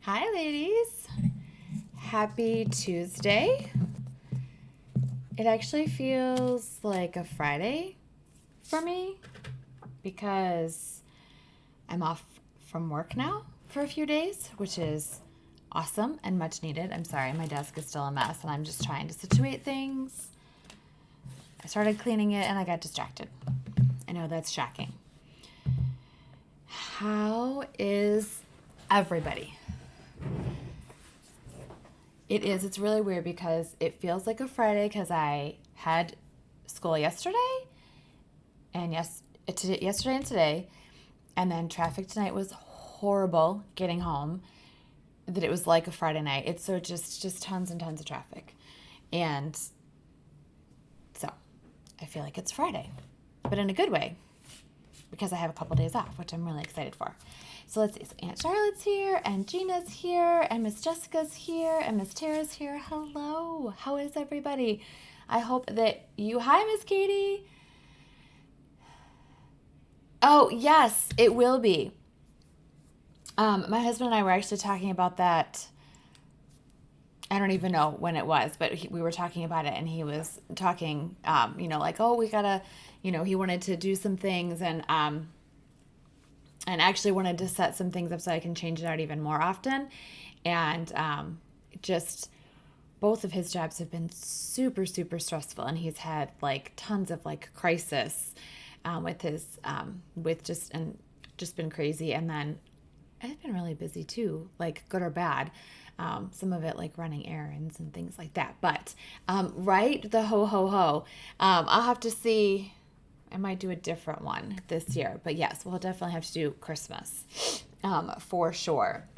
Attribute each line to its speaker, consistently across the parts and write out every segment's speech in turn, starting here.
Speaker 1: Hi, ladies. Happy Tuesday. It actually feels like a Friday for me because I'm off from work now for a few days, which is awesome and much needed. I'm sorry, my desk is still a mess and I'm just trying to situate things. I started cleaning it and I got distracted. I know that's shocking. How is everybody? It's really weird because it feels like a Friday because I had school yesterday and yesterday and today, and then traffic tonight was horrible getting home. That it was like a Friday night. It's so just tons and tons of traffic, and so I feel like it's Friday, but in a good way because I have a couple days off, which I'm really excited for. So let's see. So Aunt Charlotte's here, and Gina's here, and Miss Jessica's here, and Miss Tara's here. Hello. How is everybody? I hope that you... Hi, Miss Katie. Oh, yes, it will be. My husband and I were actually talking about that. I don't even know when it was, but we were talking about it, and he was talking, like, oh, we gotta, he wanted to do some things, and actually wanted to set some things up so I can change it out even more often. And just both of his jobs have been super, super stressful. And he's had like tons of like crisis with his, just been crazy. And then I've been really busy too, like good or bad. Some of it like running errands and things like that. But, right, the ho, ho, ho. I'll have to see. I might do a different one this year. But yes, we'll definitely have to do Christmas for sure.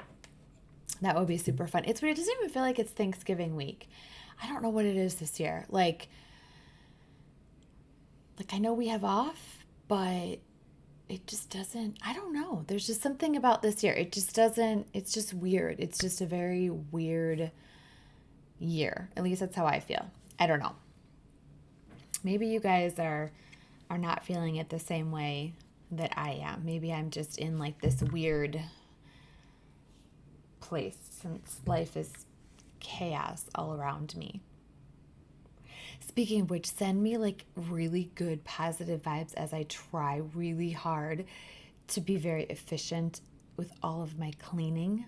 Speaker 1: That would be super fun. It's weird. It doesn't even feel like it's Thanksgiving week. I don't know what it is this year. Like I know we have off, but it just doesn't, I don't know. There's just something about this year. It just doesn't, it's just weird. It's just a very weird year. At least that's how I feel. I don't know. Maybe you guys are not feeling it the same way that I am. Maybe I'm just in like this weird place since life is chaos all around me. Speaking of which, send me like really good positive vibes as I try really hard to be very efficient with all of my cleaning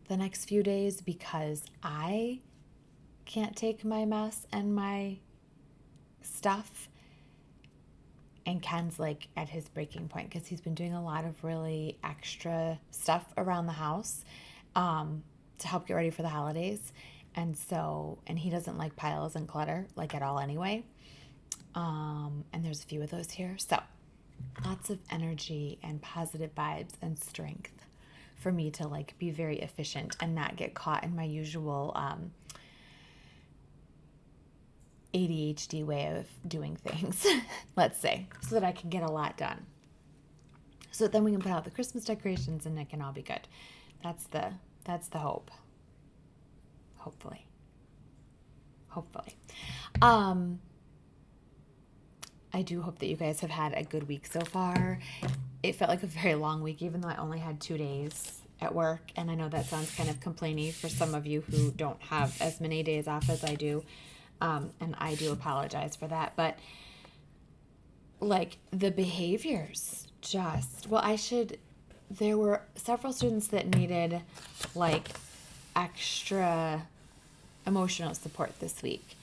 Speaker 1: the next few days because I can't take my mess and my stuff. And Ken's like at his breaking point because he's been doing a lot of really extra stuff around the house to help get ready for the holidays. And he doesn't like piles and clutter like at all anyway. And there's a few of those here. So lots of energy and positive vibes and strength for me to like be very efficient and not get caught in my usual ADHD way of doing things, let's say, so that I can get a lot done. So then we can put out the Christmas decorations and it can all be good. That's the hope. Hopefully. I do hope that you guys have had a good week so far. It felt like a very long week, even though I only had 2 days at work. And I know that sounds kind of complainy for some of you who don't have as many days off as I do. And I do apologize for that. But like the behaviors there were several students that needed like extra emotional support this week,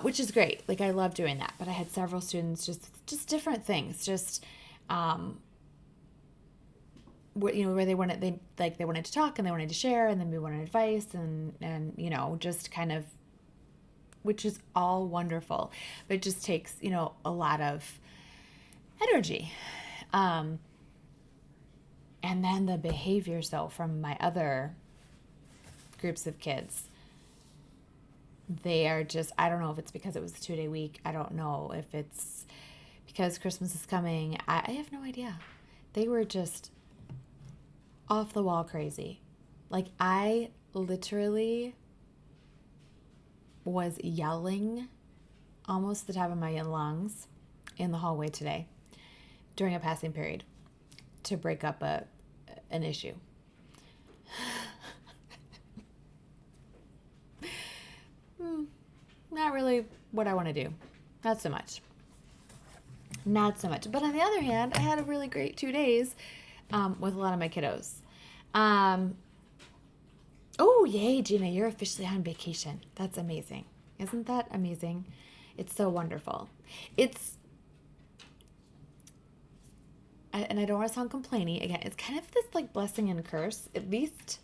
Speaker 1: which is great. Like I love doing that. But I had several students just different things, where they wanted to talk and they wanted to share and then we wanted advice and just kind of, which is all wonderful, but it just takes, a lot of energy. And then the behaviors though from my other groups of kids, they are just, I don't know if it's because it was a 2-day week. I don't know if it's because Christmas is coming. I have no idea. They were just off the wall crazy. Like I literally was yelling almost the top of my lungs in the hallway today during a passing period to break up an issue. not really what I want to do. Not so much. Not so much. But on the other hand, I had a really great 2 days with a lot of my kiddos. Um, oh, yay, Gina, you're officially on vacation. That's amazing. Isn't that amazing? It's so wonderful. And I don't want to sound complainy. Again, it's kind of this like blessing and curse, at least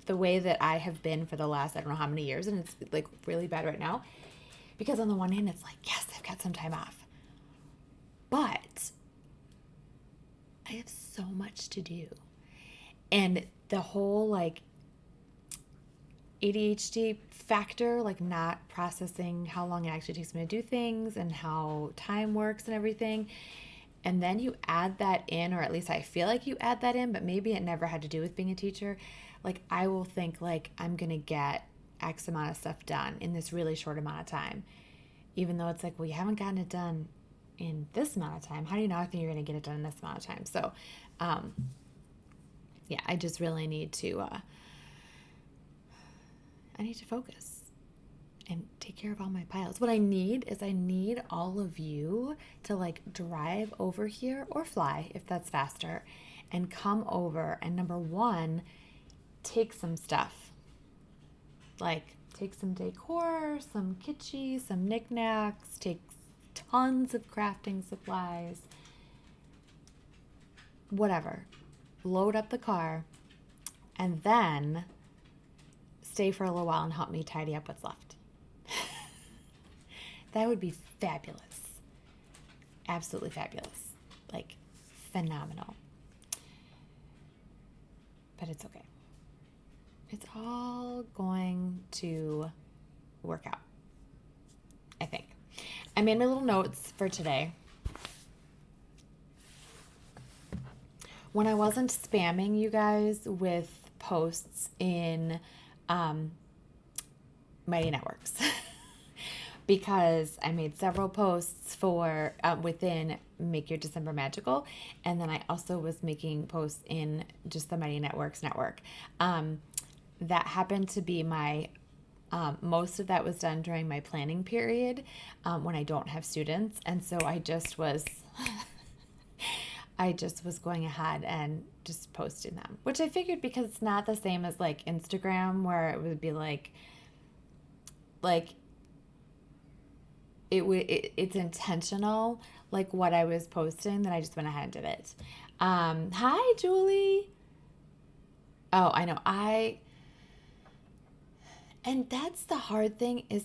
Speaker 1: the way that I have been for the last, I don't know how many years. And it's like really bad right now. Because on the one hand, it's like, yes, I've got some time off. But I have so much to do. And the whole like ADHD factor, like not processing how long it actually takes me to do things and how time works and everything. And then you add that in, or at least I feel like you add that in, but maybe it never had to do with being a teacher. Like I will think like I'm going to get X amount of stuff done in this really short amount of time. Even though it's like, well, you haven't gotten it done in this amount of time. How do you not think you're going to get it done in this amount of time? So, yeah, I just really need to, focus and take care of all my piles. What I need is all of you to like drive over here or fly if that's faster and come over and number one, take some stuff. Like take some decor, some kitschy, some knickknacks, take tons of crafting supplies, whatever. Load up the car and then stay for a little while and help me tidy up what's left. That would be fabulous. Absolutely fabulous. Like phenomenal. But it's okay. It's all going to work out, I think. I made my little notes for today. When I wasn't spamming you guys with posts in Mighty Networks, because I made several posts for within Make Your December Magical, and then I also was making posts in just the Mighty Networks network. That happened to be my most of that was done during my planning period when I don't have students, and so I just was going ahead and just posting them, which I figured because it's not the same as like Instagram where it would be like it's intentional, like what I was posting, that I just went ahead and did it. Hi, Julie. Oh, I know. And that's the hard thing is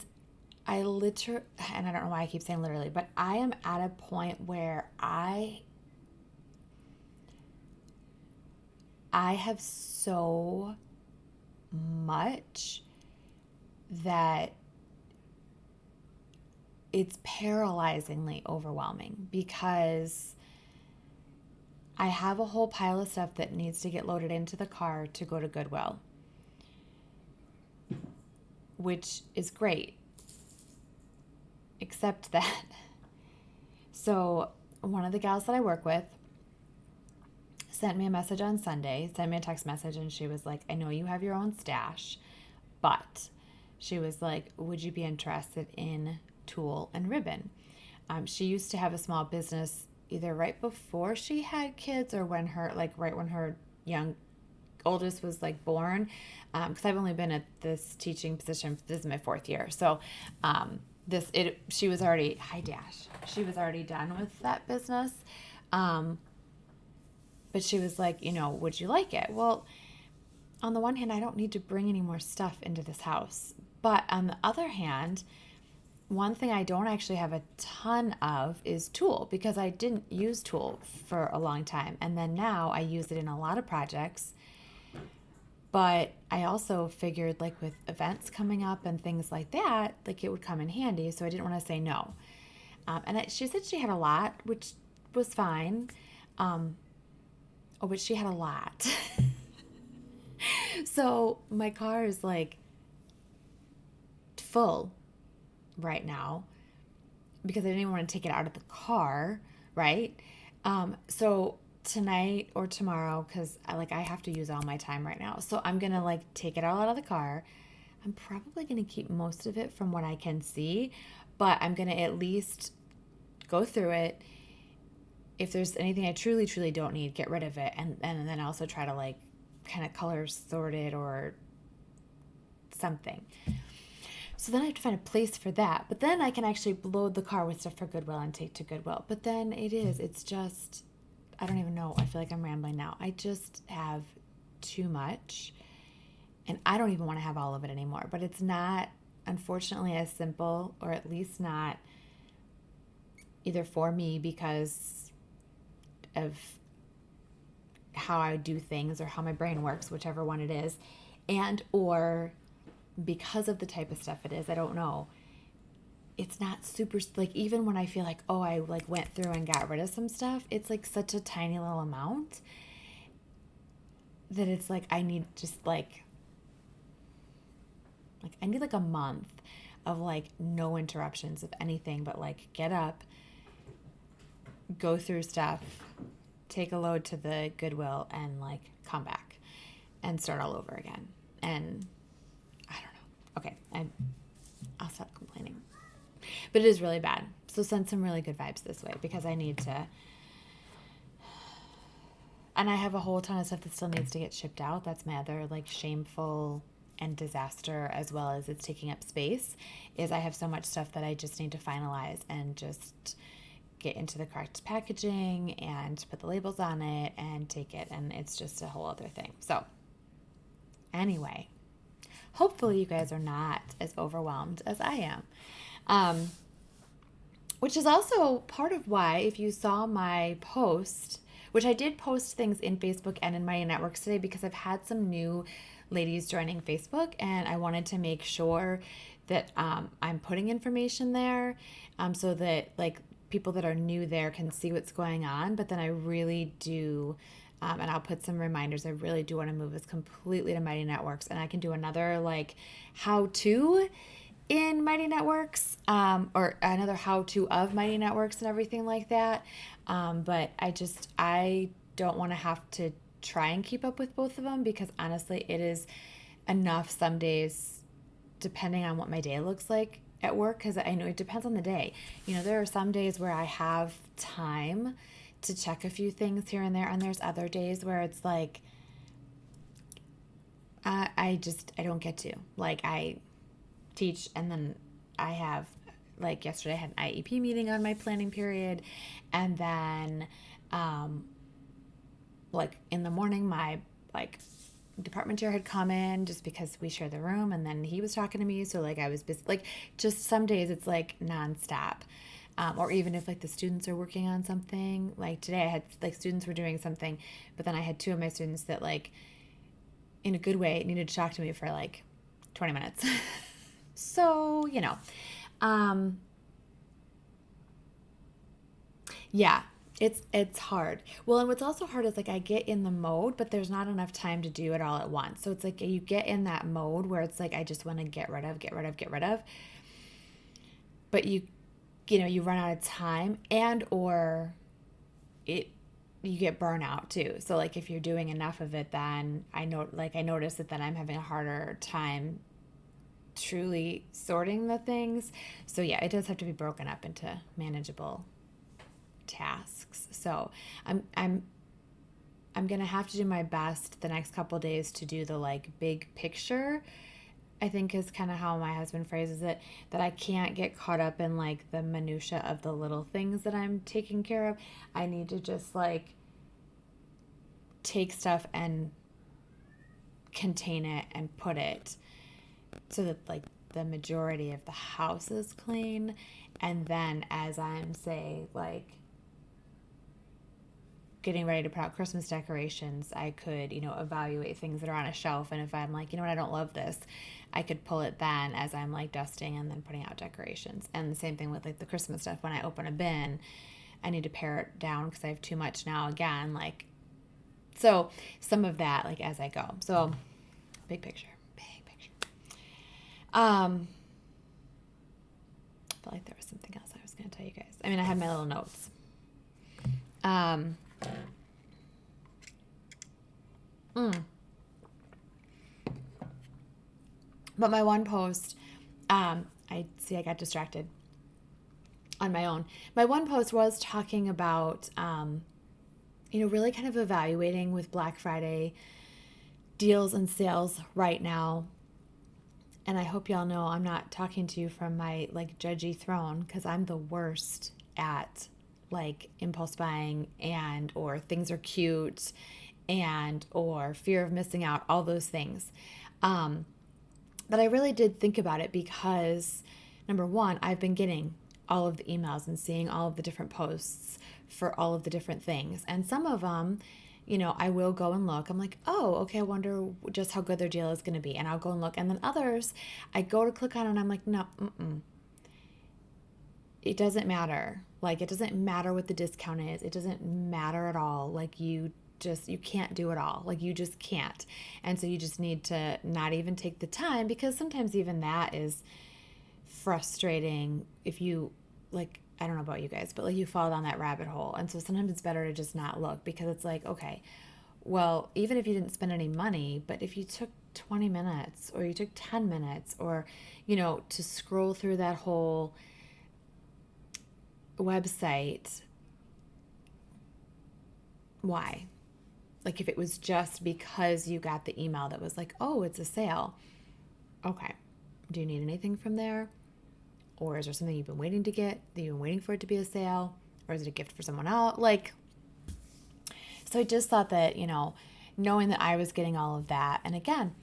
Speaker 1: I literally, and I don't know why I keep saying literally, but I am at a point where I have so much that it's paralyzingly overwhelming because I have a whole pile of stuff that needs to get loaded into the car to go to Goodwill, which is great, except that, so one of the gals that I work with sent me a message on Sunday, sent me a text message, and she was like, I know you have your own stash, but she was like, would you be interested in tulle and ribbon? She used to have a small business either right before she had kids or when her, like right when her oldest was like born, because I've only been at this teaching position, this is my 4th year, so she was already, hi Dash, she was already done with that business, but she was like, would you like it? Well, on the one hand, I don't need to bring any more stuff into this house, but on the other hand, one thing I don't actually have a ton of is tulle, because I didn't use tulle for a long time, and then now I use it in a lot of projects. But I also figured, like with events coming up and things like that, like it would come in handy, so I didn't want to say no. She said she had a lot, which was fine. But she had a lot. So my car is like full right now because I didn't even want to take it out of the car, right? So tonight or tomorrow, because I have to use all my time right now, so I'm gonna like take it all out of the car, I'm probably going to keep most of it from what I can see, but I'm going to at least go through it. If there's anything I truly, truly don't need, get rid of it. And then also try to like kind of color sort it or something. So then I have to find a place for that. But then I can actually load the car with stuff for Goodwill and take to Goodwill. But then it's just, I don't even know. I feel like I'm rambling now. I just have too much. And I don't even want to have all of it anymore. But it's not, unfortunately, as simple, or at least not either for me because of how I do things or how my brain works, whichever one it is, and or because of the type of stuff it is. I don't know. It's not super, like, even when I feel like, oh, I like went through and got rid of some stuff, it's like such a tiny little amount that it's like I need just like I need like a month of like no interruptions of anything but like get up, go through stuff, take a load to the Goodwill, and like come back and start all over again. And I don't know. Okay, I'll stop complaining. But it is really bad. So send some really good vibes this way because I need to. And I have a whole ton of stuff that still needs to get shipped out. That's my other like shameful and disaster, as well as it's taking up space, is I have so much stuff that I just need to finalize and just get into the correct packaging and put the labels on it and take it. And it's just a whole other thing. So anyway, hopefully you guys are not as overwhelmed as I am. Which is also part of why, if you saw my post, which I did post things in Facebook and in my networks today because I've had some new ladies joining Facebook and I wanted to make sure that I'm putting information there so that like people that are new there can see what's going on. But then I really do, and I'll put some reminders, I really do want to move this completely to Mighty Networks, and I can do another like how-to in Mighty Networks, or another how-to of Mighty Networks and everything like that. But I don't want to have to try and keep up with both of them because honestly, it is enough some days, depending on what my day looks like at work, because I know it depends on the day. You know, there are some days where I have time to check a few things here and there, and there's other days where it's like, I don't get to. Like, I teach, and then I have, like yesterday I had an IEP meeting on my planning period, and then like in the morning my like department chair had come in just because we share the room, and then he was talking to me, so like I was busy. Like just some days it's like nonstop. Or even if like the students are working on something, like today I had like students were doing something, but then I had two of my students that like in a good way needed to talk to me for like 20 minutes. So, you know, yeah, it's hard. Well, and what's also hard is like I get in the mode, but there's not enough time to do it all at once. So it's like you get in that mode where it's like I just want to get rid of. But you run out of time, and or you get burnout too. So like if you're doing enough of it, then I notice that then I'm having a harder time truly sorting the things. So yeah, it does have to be broken up into manageable tasks. So I'm gonna have to do my best the next couple of days to do the like big picture, I think is kind of how my husband phrases it, that I can't get caught up in like the minutia of the little things that I'm taking care of. I need to just like take stuff and contain it and put it so that like the majority of the house is clean. And then as I'm say like getting ready to put out Christmas decorations, I could, evaluate things that are on a shelf. And if I'm like, you know what, I don't love this, I could pull it then as I'm like dusting and then putting out decorations. And the same thing with like the Christmas stuff. When I open a bin, I need to pare it down because I have too much now again. Like, so some of that, like as I go. So big picture. I felt like there was something else I was going to tell you guys. I mean, I had my little notes. But my one post, I got distracted on my own. My one post was talking about, really kind of evaluating with Black Friday deals and sales right now. And I hope y'all know I'm not talking to you from my like judgy throne, because I'm the worst at like impulse buying and or things are cute and or fear of missing out, all those things. But I really did think about it because, number one, I've been getting all of the emails and seeing all of the different posts for all of the different things. And some of them, I will go and look. I'm like, oh, okay, I wonder just how good their deal is going to be. And I'll go and look. And then others, I go to click on and I'm like, no, it doesn't matter. Like, it doesn't matter what the discount is. It doesn't matter at all. Like, you can't do it all. Like, you just can't. And so you just need to not even take the time, because sometimes even that is frustrating if you, like, I don't know about you guys, but like you fall down that rabbit hole. And so sometimes it's better to just not look, because it's like, okay, well, even if you didn't spend any money, but if you took 20 minutes or you took 10 minutes or, to scroll through that whole website, why? Like, if it was just because you got the email that was like, oh, it's a sale. Okay. Do you need anything from there? Or is there something you've been waiting to get, that you've been waiting for it to be a sale? Or is it a gift for someone else? Like, so I just thought that, knowing that I was getting all of that. And again,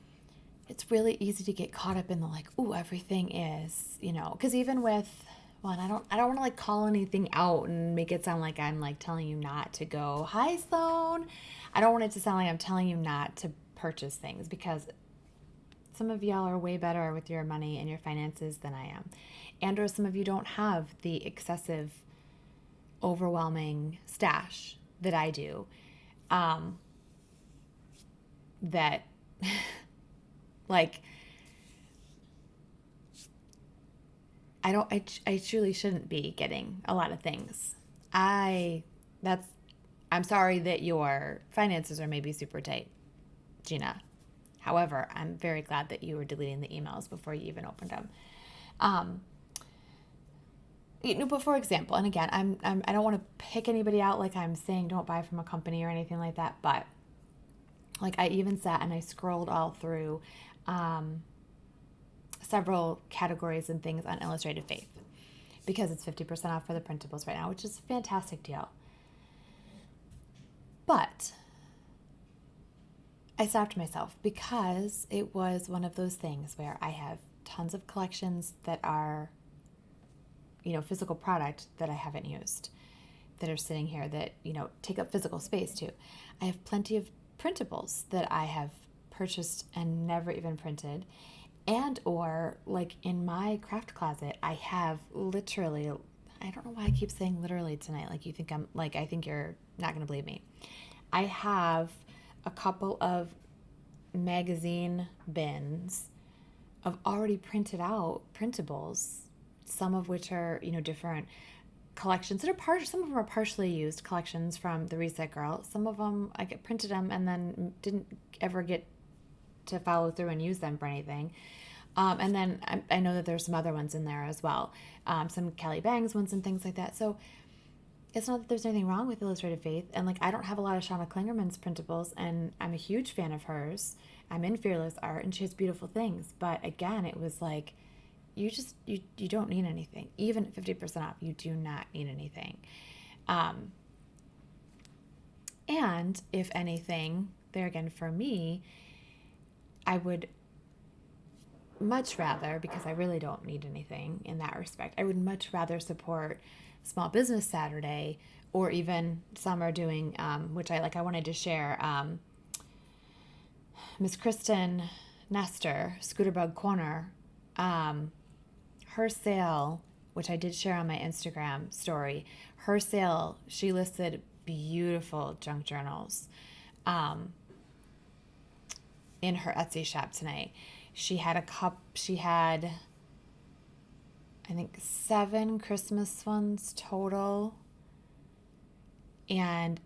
Speaker 1: it's really easy to get caught up in the like, ooh, everything is, because even with, well, and I don't want to like call anything out and make it sound like I'm like telling you not to go, hi, Sloan. I don't want it to sound like I'm telling you not to purchase things, because some of y'all are way better with your money and your finances than I am. And or some of you don't have the excessive, overwhelming stash that I do. That, like, I truly shouldn't be getting a lot of things. I'm sorry that your finances are maybe super tight, Gina. However, I'm very glad that you were deleting the emails before you even opened them. But for example, and again, I don't want to pick anybody out, like I'm saying don't buy from a company or anything like that, but like I even sat and I scrolled all through several categories and things on Illustrated Faith, because it's 50% off for the printables right now, which is a fantastic deal. But I stopped myself, because it was one of those things where I have tons of collections that are, physical product that I haven't used, that are sitting here that, take up physical space too. I have plenty of printables that I have purchased and never even printed. And or like in my craft closet, I have literally, I don't know why I keep saying literally tonight. Like I think you're not going to believe me. I have a couple of magazine bins of already printed out printables, some of which are, different collections that are some of them are partially used collections from the Reset Girl. Some of them I printed them and then didn't ever get to follow through and use them for anything. And then I know that there's some other ones in there as well. Some Kelly Bangs ones and things like that. So it's not that there's anything wrong with Illustrated Faith. And like, I don't have a lot of Shauna Klingerman's printables, and I'm a huge fan of hers. I'm in Fearless Art and she has beautiful things. But again, it was like, you don't need anything. Even at 50% off, you do not need anything. And if anything, there again, for me, I would much rather, because I really don't need anything in that respect, I would much rather support Small Business Saturday, or even some are doing, which I wanted to share, Miss Kristen Nestor, Scooterbug Corner, her sale, which I did share on my Instagram story, her sale, she listed beautiful junk journals in her Etsy shop tonight. She had I think 7 Christmas ones total, and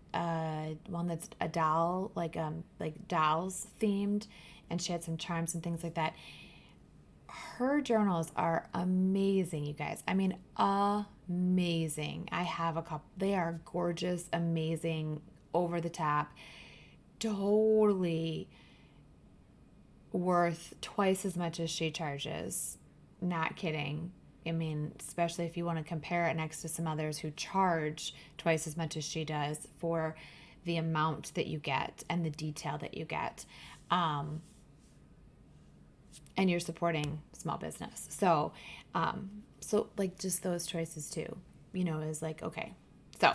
Speaker 1: one that's a doll, like dolls themed, and she had some charms and things like that. her journals are amazing, you guys. I mean, amazing. I have a couple. They are gorgeous, amazing, over the top. Totally worth twice as much as she charges. Not kidding. I mean, especially if you want to compare it next to some others who charge twice as much as she does for the amount that you get and the detail that you get. And you're supporting small business. So like just those choices too, is like, okay. So,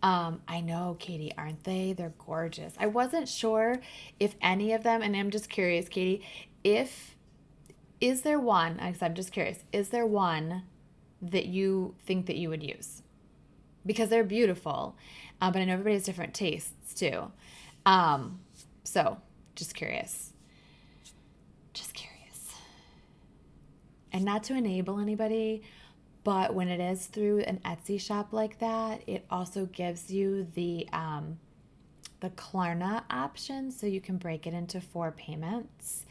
Speaker 1: I know, Katie, aren't they? They're gorgeous. I wasn't sure if any of them, and I'm just curious, Katie, is there one, because I'm just curious, is there one that you think that you would use? Because they're beautiful, but I know everybody has different tastes too. So just curious. Just curious. And not to enable anybody, but when it is through an Etsy shop like that, it also gives you the Klarna option, so you can break it into 4 payments.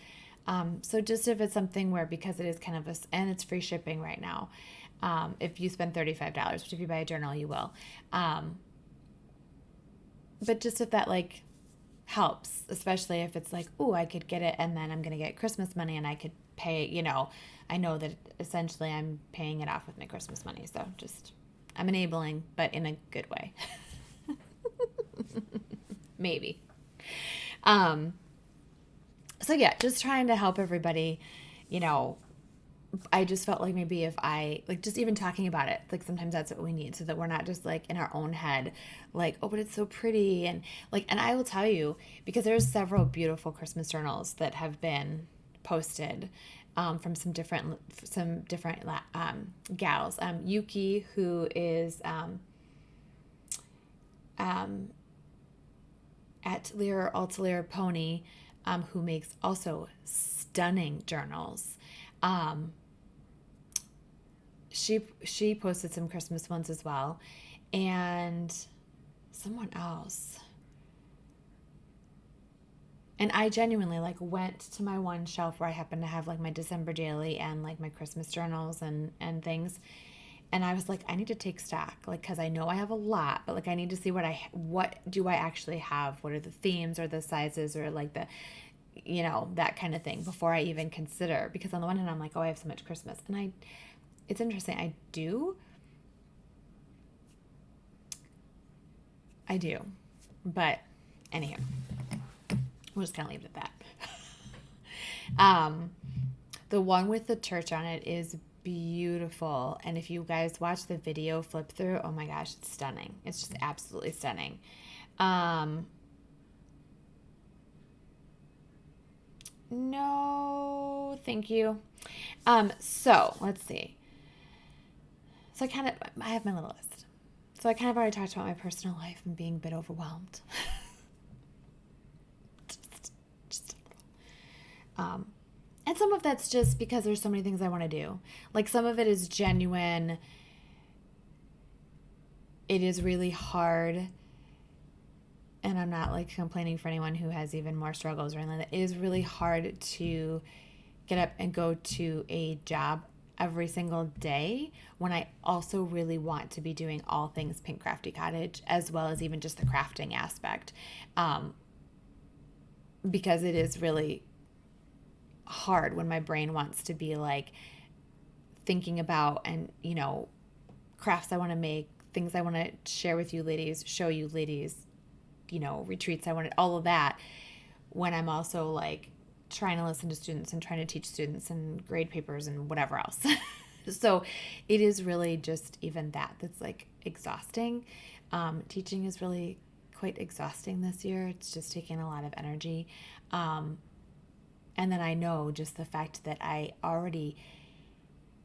Speaker 1: So just if it's something where, because it is kind of and it's free shipping right now, if you spend $35, which if you buy a journal, you will. But just if that like helps, especially if it's like, oh, I could get it and then I'm going to get Christmas money and I could pay, I know that essentially I'm paying it off with my Christmas money. So just, I'm enabling, but in a good way. Maybe. So yeah, just trying to help everybody, I just felt like maybe if I, like, just even talking about it, like sometimes that's what we need, so that we're not just like in our own head, like, oh, but it's so pretty. And like, and I will tell you, because there's several beautiful Christmas journals that have been posted from some different gals. Yuki, who is at Lear Altalear Pony, who makes also stunning journals. She posted some Christmas ones as well, and someone else. And I genuinely like went to my one shelf where I happen to have like my December daily and like my Christmas journals and things. And I was like, I need to take stock, like, cause I know I have a lot, but like, I need to see what do I actually have? What are the themes or the sizes or like the, that kind of thing before I even consider, because on the one hand, I'm like, oh, I have so much Christmas. And it's interesting. I do, but anyhow, we'll just kind of leave it at that. The one with the church on it is beautiful. And if you guys watch the video flip through, oh my gosh, it's stunning. It's just absolutely stunning. No, thank you. So let's see. So I have my little list. So I kind of already talked about my personal life and being a bit overwhelmed. just a little. And some of that's just because there's so many things I want to do. Like some of it is genuine. It is really hard. And I'm not like complaining for anyone who has even more struggles or anything like that. It is really hard to get up and go to a job every single day when I also really want to be doing all things Pink Crafty Cottage, as well as even just the crafting aspect. Because it is really hard when my brain wants to be like thinking about and, crafts I want to make, things I want to share with you ladies, show you ladies, retreats I wanted, all of that, when I'm also like trying to listen to students and trying to teach students and grade papers and whatever else. So it is really just even that's like exhausting. Teaching is really quite exhausting this year. It's just taking a lot of energy. And then I know just the fact that I already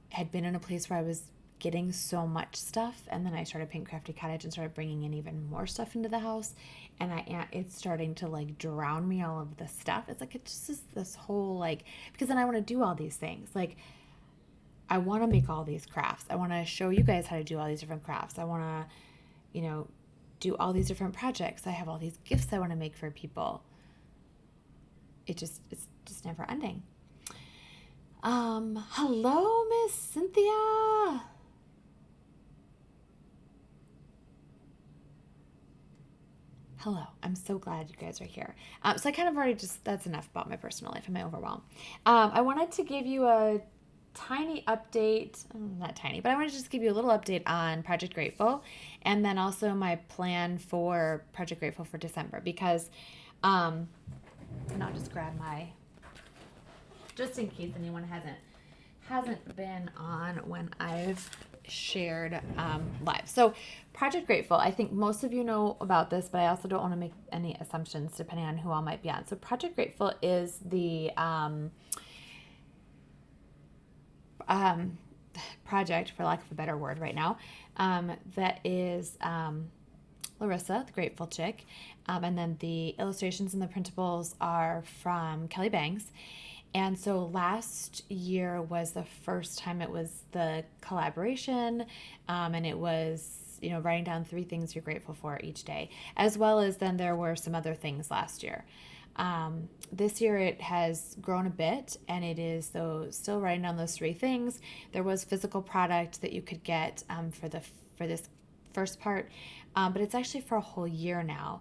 Speaker 1: had been in a place where I was getting so much stuff, and then I started Pink Crafty Cottage and started bringing in even more stuff into the house, and it's starting to like drown me, all of the stuff. It's like, it's just this whole like, because then I want to do all these things. Like I want to make all these crafts. I want to show you guys how to do all these different crafts. I want to, do all these different projects. I have all these gifts I want to make for people. It's just never ending. Hello, Miss Cynthia. Hello. I'm so glad you guys are here. So I kind of already that's enough about my personal life and my overwhelm. I wanted to give you a tiny update, not tiny, but I wanted to just give you a little update on Project Grateful and then also my plan for Project Grateful for December because, and I'll just grab just in case anyone hasn't been on when I've shared live. So Project Grateful, I think most of you know about this, but I also don't want to make any assumptions depending on who all might be on. So Project Grateful is the project, for lack of a better word right now, that is Larissa, the Grateful Chick, and then the illustrations and the printables are from Kelly Bangs. And so last year was the first time it was the collaboration, and it was, writing down 3 things you're grateful for each day, as well as then there were some other things last year. This year it has grown a bit, and it is still writing down those 3 things. There was physical product that you could get for this first part, but it's actually for a whole year now,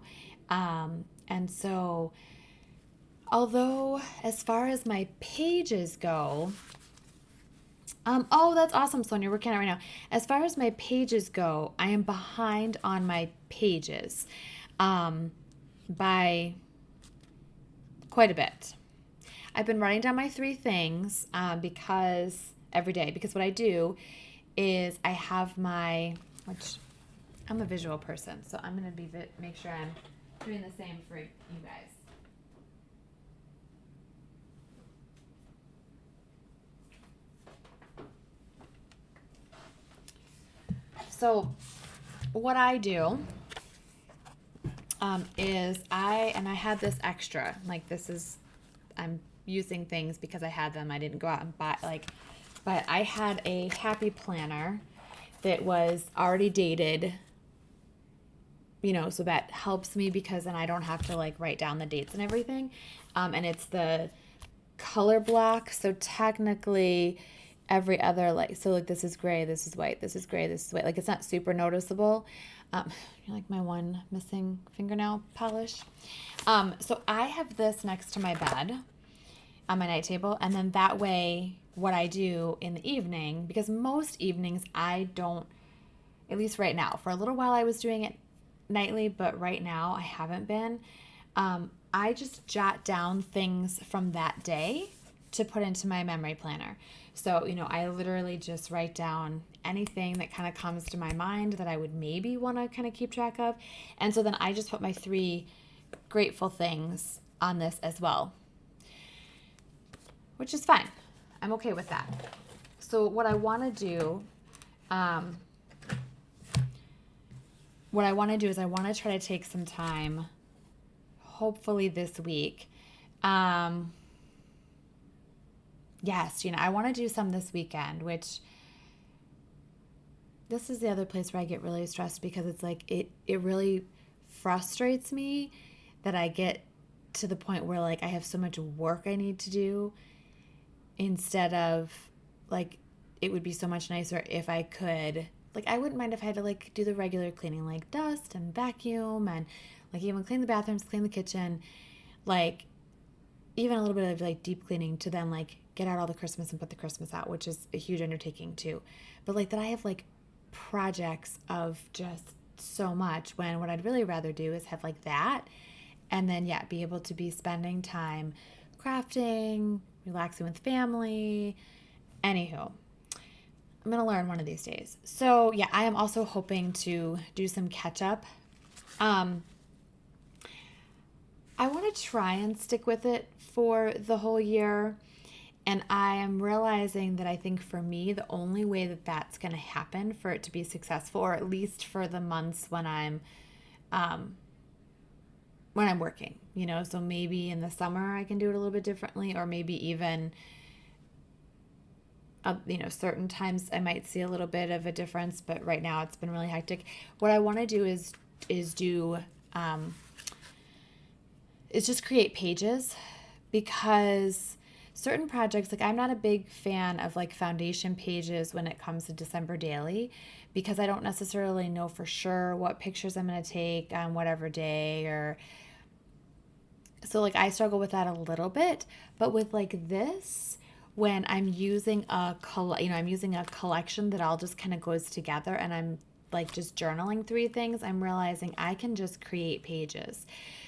Speaker 1: and so. Although, as far as my pages go, oh, that's awesome, Sonia. We're working on it right now. As far as my pages go, I am behind on my pages by quite a bit. I've been writing down my 3 things because every day, because what I do is I have which I'm a visual person, so I'm going to make sure I'm doing the same for you guys. So what I do is I had this extra, I'm using things because I had them. I didn't go out and buy, but I had a happy planner that was already dated, so that helps me because then I don't have to write down the dates and everything. And it's the color block. So technically every other this is gray, this is white, this is gray, this is white. It's not super noticeable. My one missing fingernail polish. So I have this next to my bed on my night table, and then that way what I do in the evening, because most evenings I don't, at least right now, for a little while I was doing it nightly, but right now I haven't been. I just jot down things from that day to put into my memory planner. So, I literally just write down anything that kind of comes to my mind that I would maybe want to kind of keep track of. And so then I just put my 3 grateful things on this as well, which is fine. I'm okay with that. So what I want to do, is I want to try to take some time, hopefully this week. Yes, I want to do some this weekend, which this is the other place where I get really stressed because it's it really frustrates me that I get to the point where I have so much work I need to do instead of it would be so much nicer if I could, I wouldn't mind if I had to do the regular cleaning, dust and vacuum and even clean the bathrooms, clean the kitchen, even a little bit of deep cleaning to then get out all the Christmas and put the Christmas out, which is a huge undertaking too. But that I have projects of just so much, when what I'd really rather do is have that and then be able to be spending time crafting, relaxing with family. Anywho, I'm going to learn one of these days. So I am also hoping to do some catch up. I want to try and stick with it for the whole year. And I am realizing that I think for me, the only way that that's going to happen for it to be successful, or at least for the months when I'm working, so maybe in the summer I can do it a little bit differently, or maybe even, certain times I might see a little bit of a difference, but right now it's been really hectic. What I want to do is just create pages, because certain projects, like I'm not a big fan of like foundation pages when it comes to December daily, because I don't necessarily know for sure what pictures I'm going to take on whatever day, or so like I struggle with that a little bit. But with like this, when I'm using I'm using a collection that all just kind of goes together, and I'm like just journaling three things, I'm realizing I can just create pages.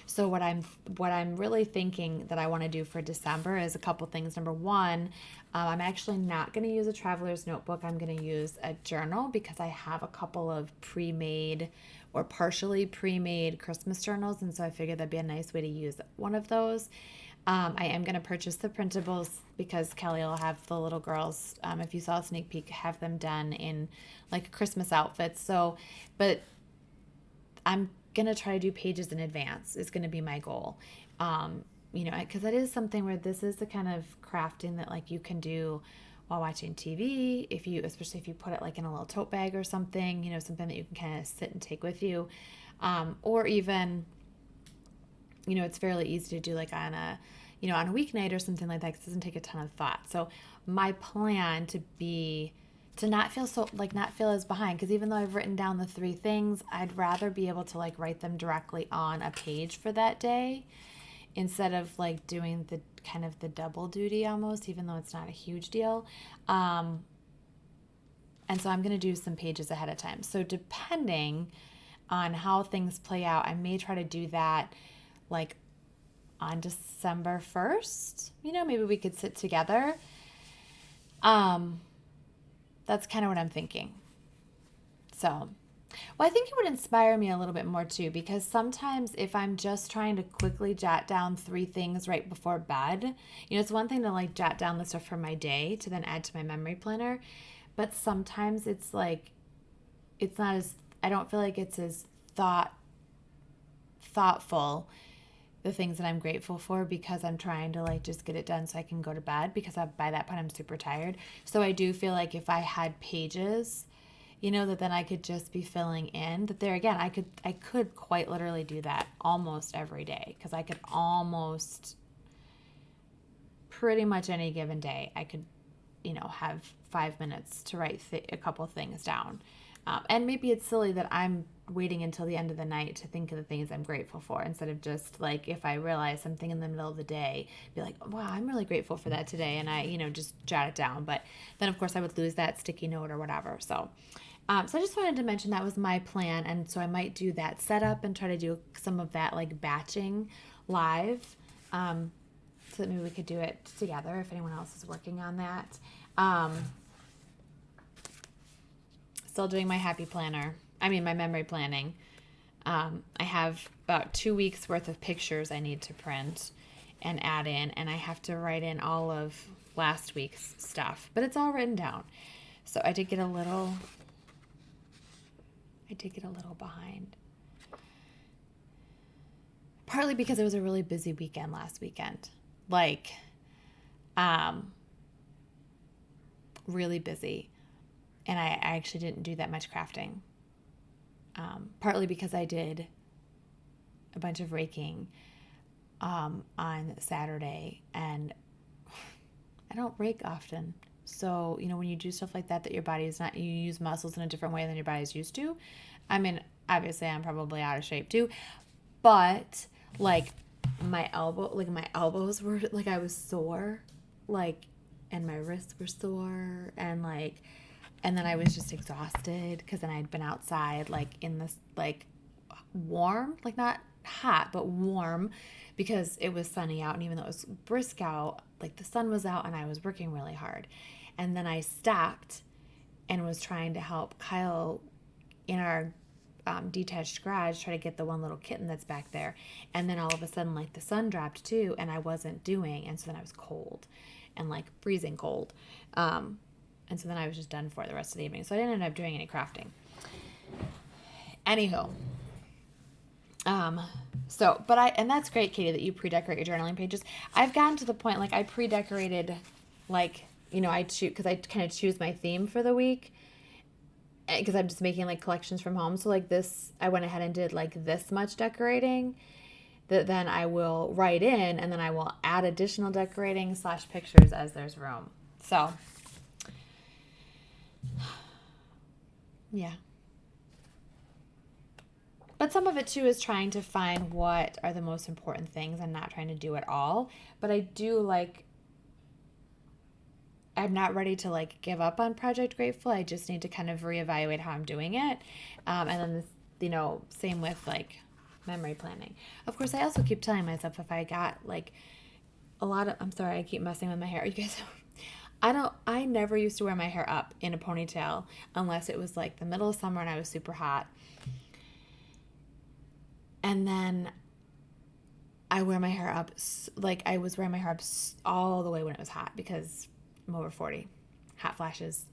Speaker 1: So what I'm really thinking that I want to do for December is a couple things. Number one, I'm actually not going to use a traveler's notebook. I'm going to use a journal, because I have a couple of pre-made or partially pre-made Christmas journals, and so I figured that'd be a nice way to use one of those. I am going to purchase the printables, because Kelly will have the little girls, if you saw a sneak peek, have them done in like Christmas outfits. So, but I'm going to try to do pages in advance is going to be my goal. Because that is something where this is the kind of crafting that like you can do while watching TV, especially if you put it like in a little tote bag or something, something that you can kind of sit and take with you. Or even, it's fairly easy to do like on a weeknight or something like that, because it doesn't take a ton of thought. So my plan to not feel as behind, because even though I've written down the three things, I'd rather be able to like write them directly on a page for that day, instead of like doing the kind of the double duty almost, even though it's not a huge deal. And so I'm going to do some pages ahead of time. So depending on how things play out, I may try to do that like on December 1st. Maybe we could sit together. That's kind of what I'm thinking. So, well, I think it would inspire me a little bit more too, because sometimes if I'm just trying to quickly jot down three things right before bed, it's one thing to like jot down the stuff for my day to then add to my memory planner, but sometimes it's like, I don't feel like it's as thoughtful, the things that I'm grateful for, because I'm trying to like just get it done so I can go to bed, because by that point I'm super tired. So I do feel like if I had pages, that then I could just be filling in, that there again, I could quite literally do that almost every day, because I could almost pretty much any given day, I could, have 5 minutes to write a couple things down. And maybe it's silly that I'm waiting until the end of the night to think of the things I'm grateful for, instead of just like, if I realize something in the middle of the day, be like, wow, I'm really grateful for that today. And I, just jot it down. But then of course I would lose that sticky note or whatever. So I just wanted to mention that was my plan. And so I might do that setup and try to do some of that like batching live, so that maybe we could do it together if anyone else is working on that. Still doing my my memory planning. I have about 2 weeks worth of pictures I need to print and add in, and I have to write in all of last week's stuff, but it's all written down. So I did get a little behind. Partly because it was a really busy weekend last weekend. Like, really busy. And I actually didn't do that much crafting. Partly because I did a bunch of raking on Saturday, and I don't rake often. So, when you do stuff like that your body is not, you use muscles in a different way than your body's used to. I mean, obviously I'm probably out of shape too, but like my elbows were like, I was sore, like, and my wrists were sore, and then I was just exhausted, because then I'd been outside like in this like warm, like not hot, but warm, because it was sunny out, and even though it was brisk out, like the sun was out and I was working really hard. And then I stopped and was trying to help Kyle in our detached garage, try to get the one little kitten that's back there. And then all of a sudden, like the sun dropped too, and I wasn't doing, and so then I was cold and like freezing cold. And so then I was just done for the rest of the evening. So I didn't end up doing any crafting. Anywho. And that's great, Katie, that you pre-decorate your journaling pages. I've gotten to the point, like I pre-decorated, like, because I kind of choose my theme for the week, because I'm just making like collections from home. So like this, I went ahead and did like this much decorating. that then I will write in, and then I will add additional decorating / pictures as there's room. So, yeah. But some of it too is trying to find what are the most important things and not trying to do it all. But I do like, I'm not ready to like give up on Project Grateful. I just need to kind of reevaluate how I'm doing it. And then, same with like memory planning. Of course, I also keep telling myself if I got like I'm sorry, I keep messing with my hair. You guys, I never used to wear my hair up in a ponytail unless it was like the middle of summer and I was super hot. And then I wear my hair up, like I was wearing my hair up all the way when it was hot because I'm over 40. Hot flashes.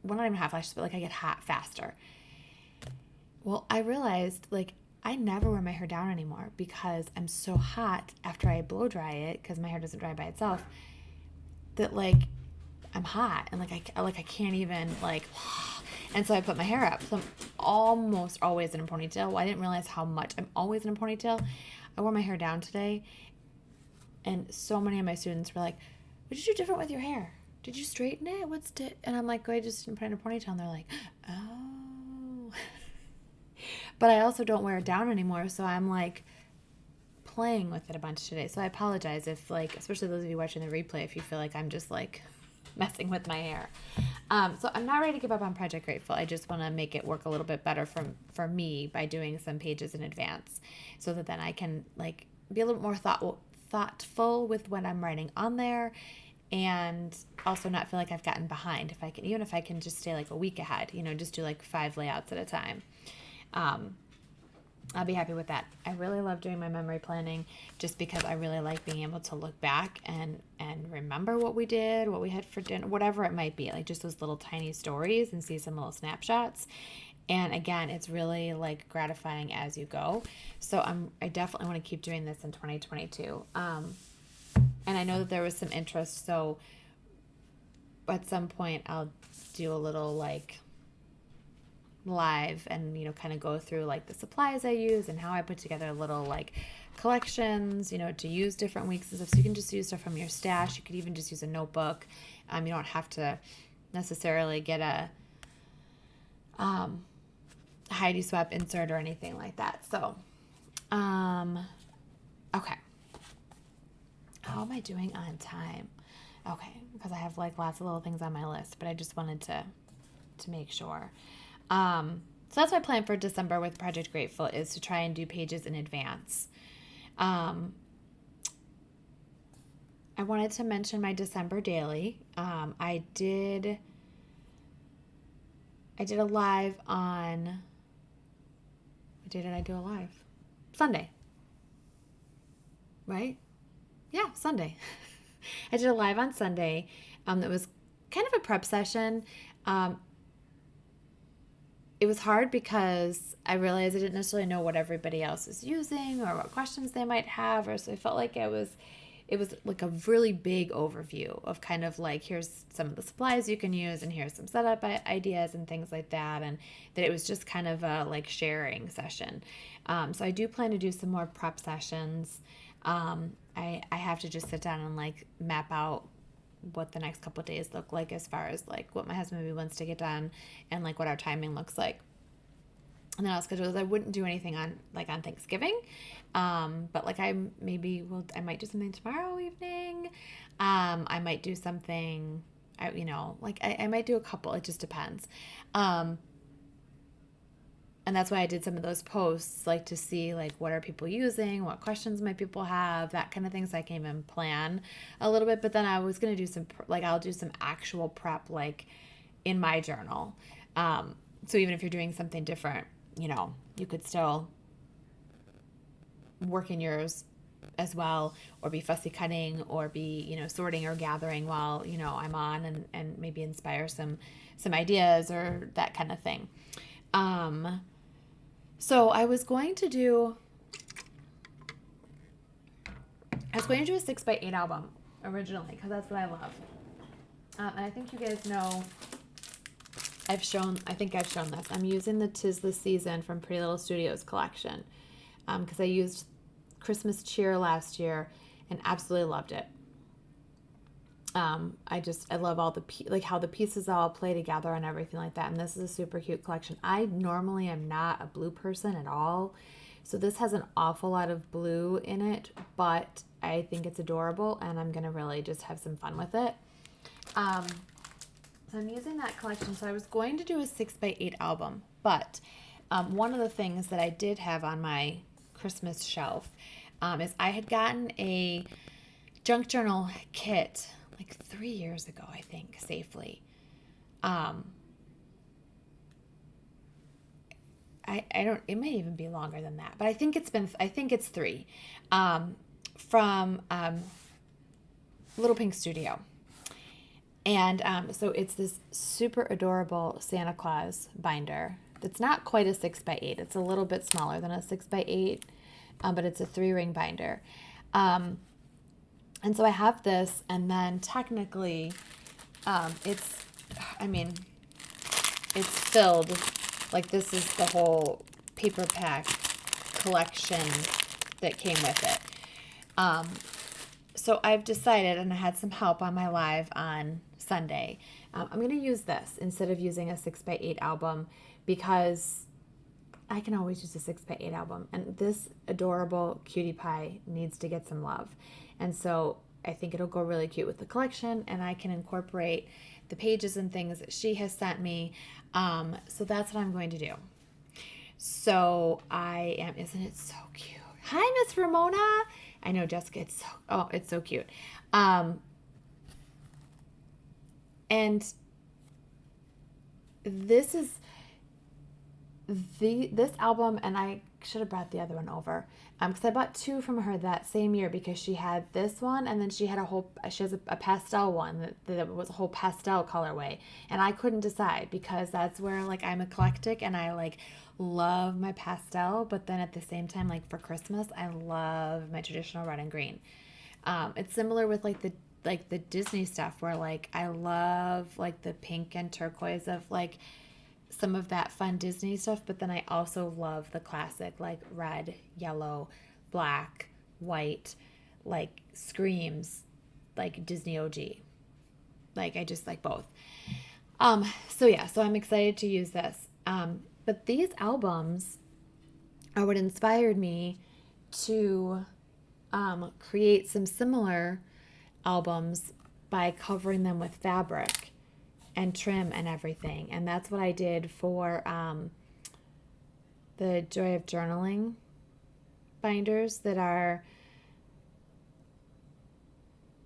Speaker 1: Well, not even hot flashes, but like I get hot faster. Well, I realized like I never wear my hair down anymore because I'm so hot after I blow dry it, because my hair doesn't dry by itself, that like I'm hot and like I can't even like, and so I put my hair up. So I'm almost always in a ponytail. Well, I didn't realize how much I'm always in a ponytail. I wore my hair down today, and so many of my students were like, "What did you do different with your hair? Did you straighten it? And I'm like, I just didn't put it in a ponytail." And they're like, "Oh." But I also don't wear it down anymore, so I'm like playing with it a bunch today. So I apologize if like, especially those of you watching the replay, if you feel like I'm just like messing with my hair. So I'm not ready to give up on Project Grateful. I just want to make it work a little bit better for me by doing some pages in advance, so that then I can like be a little more thoughtful with what I'm writing on there, and also not feel like I've gotten behind. Even if I can just stay like a week ahead, just do like 5 layouts at a time. I'll be happy with that. I really love doing my memory planning just because I really like being able to look back and remember what we did, what we had for dinner, whatever it might be, like just those little tiny stories and see some little snapshots. And again, it's really like gratifying as you go. So I definitely want to keep doing this in 2022. And I know that there was some interest, so at some point I'll do a little like live and kind of go through like the supplies I use and how I put together little like collections to use different weeks and stuff. So you can just use stuff from your stash. You could even just use a notebook. You don't have to necessarily get a Heidi Swap insert or anything like that. So okay, how am I doing on time? Okay, because I have like lots of little things on my list, but I just wanted to make sure. So that's my plan for December with Project Grateful, is to try and do pages in advance. I wanted to mention my December daily. I did a live on, what day did I do a live? Sunday. Right? Yeah, Sunday. I did a live on Sunday. That was kind of a prep session. It was hard because I realized I didn't necessarily know what everybody else is using or what questions they might have, or so I felt like it was like a really big overview of kind of like, here's some of the supplies you can use and here's some setup ideas and things like that, and that it was just kind of a like sharing session. So I do plan to do some more prep sessions. I have to just sit down and like map out what the next couple of days look like, as far as like what my husband maybe wants to get done and like what our timing looks like. And then I'll schedule. I wouldn't do anything on Thanksgiving, but like I might do something tomorrow evening. I might do something. I might do a couple. It just depends. And that's why I did some of those posts, like to see like what are people using, what questions might people have, that kind of thing, so I can even plan a little bit. But then I was going to do I'll do some actual prep like in my journal. So even if you're doing something different, you could still work in yours as well, or be fussy cutting, or be, sorting or gathering while, I'm on, and maybe inspire some ideas or that kind of thing. So I was going to do a 6x8 album originally, because that's what I love. And I think you guys know, I think I've shown this. I'm using the 'Tis the Season from Pretty Little Studios collection, because I used Christmas cheer last year and absolutely loved it. I love all like how the pieces all play together and everything like that. And this is a super cute collection. I normally am not a blue person at all. So this has an awful lot of blue in it, but I think it's adorable and I'm going to really just have some fun with it. So I'm using that collection. So I was going to do a 6x8 album, but one of the things that I did have on my Christmas shelf is I had gotten a junk journal kit like 3 years ago, I think, safely. I don't, it may even be longer than that, but I think it's 3, from Little Pink Studio. And so it's this super adorable Santa Claus binder that's not quite a 6x8. It's a little bit smaller than a 6x8, but it's a 3-ring binder. And so I have this, and then technically it's filled. Like, this is the whole paper pack collection that came with it. So I've decided, and I had some help on my live on Sunday, I'm going to use this instead of using a 6x8 album, because I can always use a 6x8 album, and this adorable cutie pie needs to get some love. And so I think it'll go really cute with the collection, and I can incorporate the pages and things that she has sent me. So that's what I'm going to do. So isn't it so cute? Hi, Miss Ramona. I know, Jessica, it's so cute. And this is this album, and I should have brought the other one over, because I bought 2 from her that same year, because she had this one, and then she has a pastel one that was a whole pastel colorway, and I couldn't decide, because that's where, like, I'm eclectic and I like love my pastel, but then at the same time, like, for Christmas I love my traditional red and green. It's similar with like the Disney stuff, where like I love like the pink and turquoise of like some of that fun Disney stuff, but then I also love the classic, like red, yellow, black, white, like screams, like Disney OG. Like, I just like both. So I'm excited to use this. But these albums are what inspired me to create some similar albums by covering them with fabric and trim and everything. And that's what I did for the Joy of Journaling binders that are,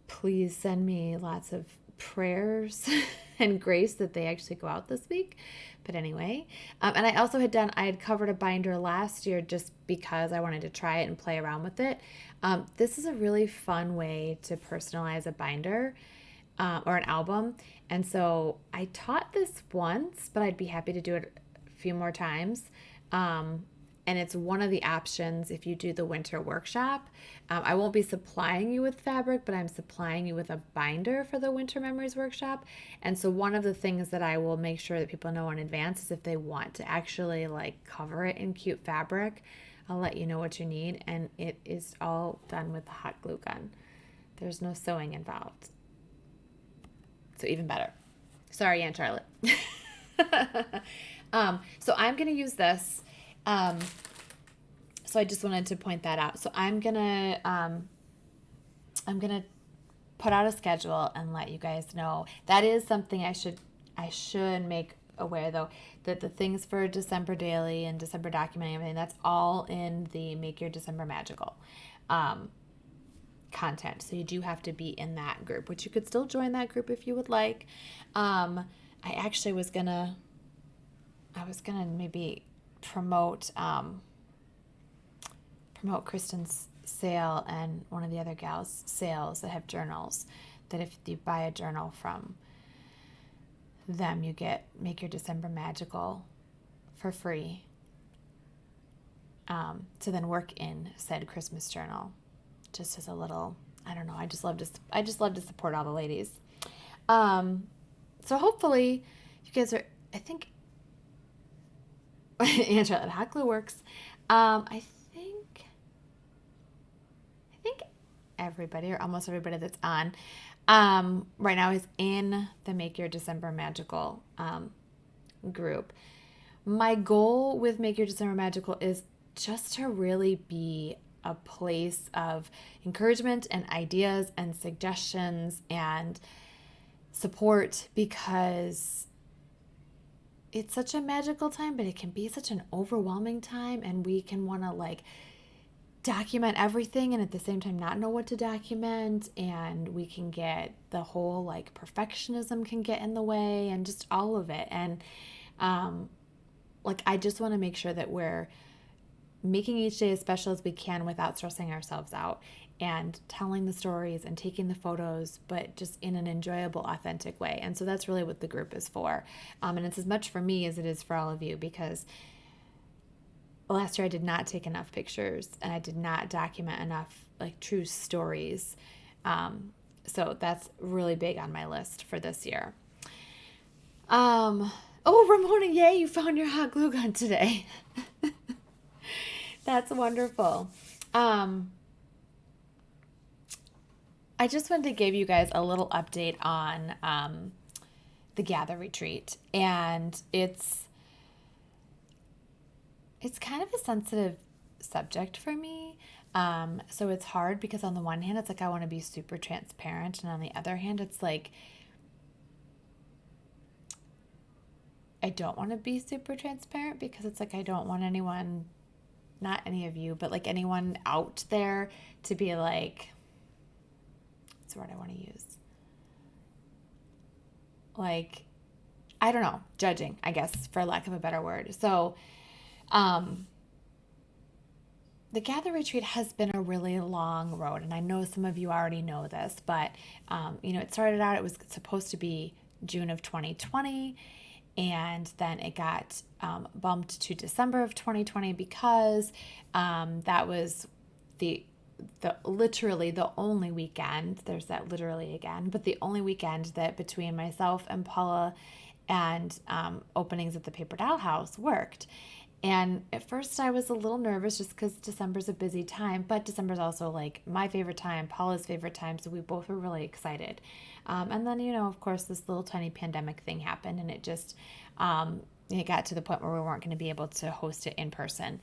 Speaker 1: please send me lots of prayers and grace that they actually go out this week. But anyway, and I also I had covered a binder last year just because I wanted to try it and play around with it. This is a really fun way to personalize a binder or an album. And so I taught this once, but I'd be happy to do it a few more times. And it's one of the options if you do the winter workshop. I won't be supplying you with fabric, but I'm supplying you with a binder for the Winter Memories workshop. And so one of the things that I will make sure that people know in advance is if they want to actually like cover it in cute fabric, I'll let you know what you need. And it is all done with the hot glue gun. There's no sewing involved. So even better. Sorry, Aunt Charlotte. So I'm going to use this. So I just wanted to point that out. So I'm gonna put out a schedule and let you guys know. That is something I should make aware, though, that the things for December Daily and December Documenting, everything, that's all in the Make Your December Magical content. So you do have to be in that group, which you could still join that group if you would like. I actually was gonna maybe promote Kristen's sale and one of the other gals' sales that have journals, that if you buy a journal from them, you get Make Your December Magical for free to then work in said Christmas journal, just as a little, I don't know, I just love to support all the ladies. So hopefully you guys are, I think Angela, hot glue works. I think everybody, or almost everybody that's on right now is in the Make Your December Magical group. My goal with Make Your December Magical is just to really be a place of encouragement and ideas and suggestions and support, because it's such a magical time, but it can be such an overwhelming time, and we can want to like document everything and at the same time not know what to document, and we can get the whole like perfectionism can get in the way and just all of it. And like I just want to make sure that we're making each day as special as we can without stressing ourselves out, and telling the stories and taking the photos, but just in an enjoyable, authentic way. And so that's really what the group is for. And it's as much for me as it is for all of you, because last year I did not take enough pictures and I did not document enough like true stories. So that's really big on my list for this year. Oh, Ramona, yay, you found your hot glue gun today. That's wonderful. I just wanted to give you guys a little update on the Gather Retreat. And it's kind of a sensitive subject for me. So it's hard because on the one hand, it's like I want to be super transparent. And on the other hand, it's like I don't want to be super transparent, because it's like I don't want anyone, not any of you, but like anyone out there to be like, what's the word I want to use? Like, I don't know, judging, I guess, for lack of a better word. So, the Gather Retreat has been a really long road, and I know some of you already know this, but, it started out, it was supposed to be June of 2020, and then it got bumped to December of 2020 because that was the literally the only weekend, there's that literally again, but the only weekend that between myself and Paula and openings at the Paper Doll House worked. And at first I was a little nervous just because December's a busy time, but December's also like my favorite time, Paula's favorite time, so we both were really excited. And then, of course, this little tiny pandemic thing happened, and it just, it got to the point where we weren't going to be able to host it in person,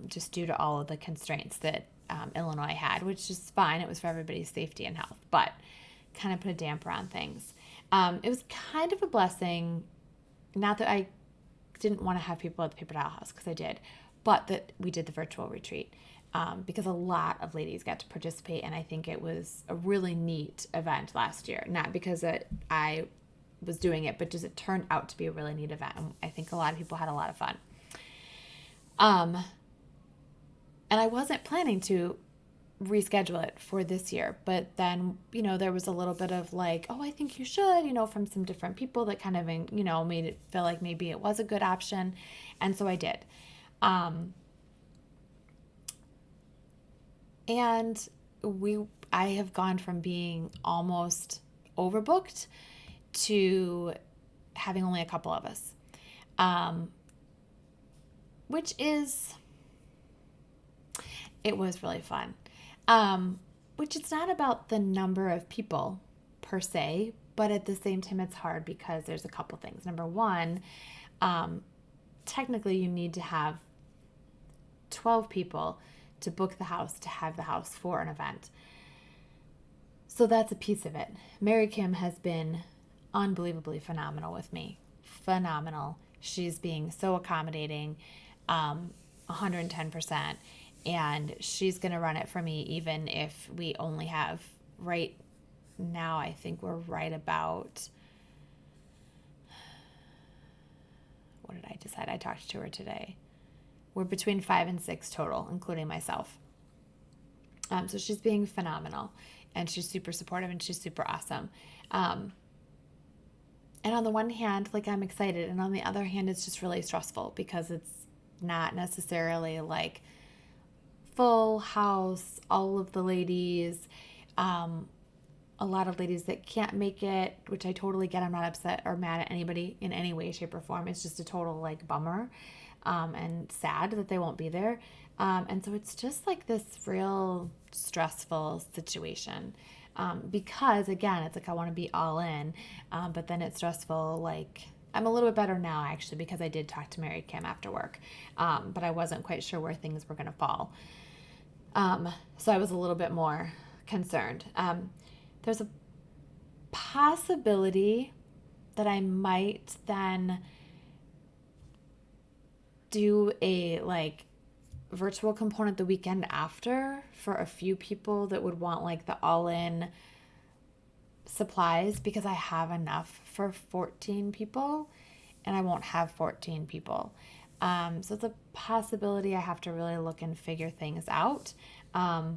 Speaker 1: just due to all of the constraints that Illinois had, which is fine. It was for everybody's safety and health, but kind of put a damper on things. It was kind of a blessing, not that I didn't want to have people at the Paper Doll House, because I did, but that we did the virtual retreat, because a lot of ladies got to participate, and I think it was a really neat event last year, not because I was doing it, but just it turned out to be a really neat event, and I think a lot of people had a lot of fun. And I wasn't planning to reschedule it for this year, but then, there was a little bit of like, oh, I think you should, from some different people that kind of, made it feel like maybe it was a good option. And so I did. And I have gone from being almost overbooked to having only a couple of us, which it was really fun. Which it's not about the number of people per se, but at the same time, it's hard because there's a couple things. Number one, technically you need to have 12 people to book the house, to have the house for an event. So that's a piece of it. Mary Kim has been unbelievably phenomenal with me. Phenomenal. She's being so accommodating, 110%. And she's going to run it for me even if we only have, right now, I think we're right about, what did I decide? I talked to her today. We're between 5 and 6 total, including myself. So she's being phenomenal, and she's super supportive, and she's super awesome. And on the one hand, like, I'm excited, and on the other hand, it's just really stressful because it's not necessarily like full house, all of the ladies. a lot of ladies that can't make it, which I totally get. I'm not upset or mad at anybody in any way, shape, or form. It's just a total like bummer and sad that they won't be there. And so it's just like this real stressful situation. Because again, it's like I want to be all in, but then it's stressful. Like I'm a little bit better now actually because I did talk to Mary Kim after work, but I wasn't quite sure where things were going to fall. So I was a little bit more concerned. There's a possibility that I might then do a like virtual component the weekend after for a few people that would want like the all-in supplies because I have enough for 14 people and I won't have 14 people. So it's a possibility. I have to really look and figure things out. But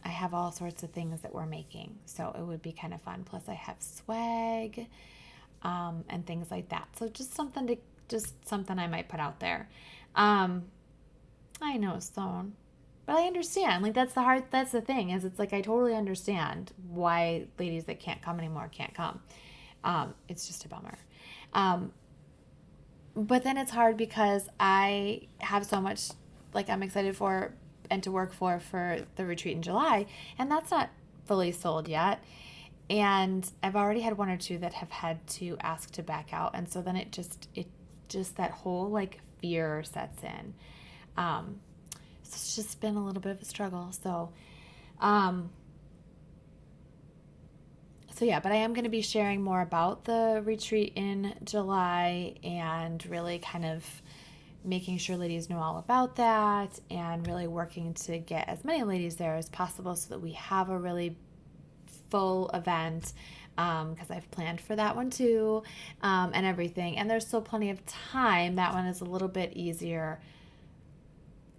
Speaker 1: I have all sorts of things that we're making, so it would be kind of fun. Plus I have swag, and things like that. So just something I might put out there. I know, Stone, but I understand. Like that's the thing is it's like I totally understand why ladies that can't come anymore can't come. It's just a bummer. But then it's hard because I have so much like I'm excited for and to work for the retreat in July, and that's not fully sold yet. And I've already had one or two that have had to ask to back out, and so then it just that whole like fear sets in. So it's just been a little bit of a struggle. So yeah, but I am going to be sharing more about the retreat in July and really kind of making sure ladies know all about that and really working to get as many ladies there as possible so that we have a really full event, because I've planned for that one too, and everything. And there's still plenty of time. That one is a little bit easier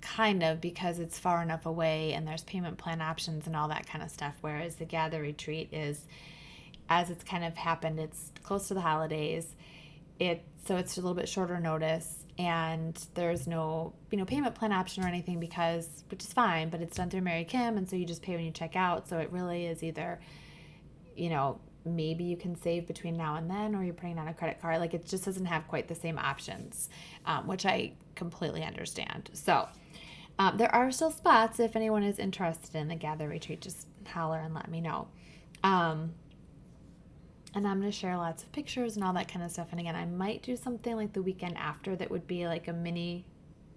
Speaker 1: kind of because it's far enough away and there's payment plan options and all that kind of stuff, whereas the Gather retreat is, as it's kind of happened, it's close to the holidays. So it's a little bit shorter notice, and there's no payment plan option or anything which is fine, but it's done through Mary Kim, and so you just pay when you check out. So it really is either maybe you can save between now and then, or you're putting on a credit card. Like it just doesn't have quite the same options, which I completely understand. So there are still spots if anyone is interested in the Gather retreat. Just holler and let me know. And I'm going to share lots of pictures and all that kind of stuff. And again, I might do something like the weekend after that would be like a mini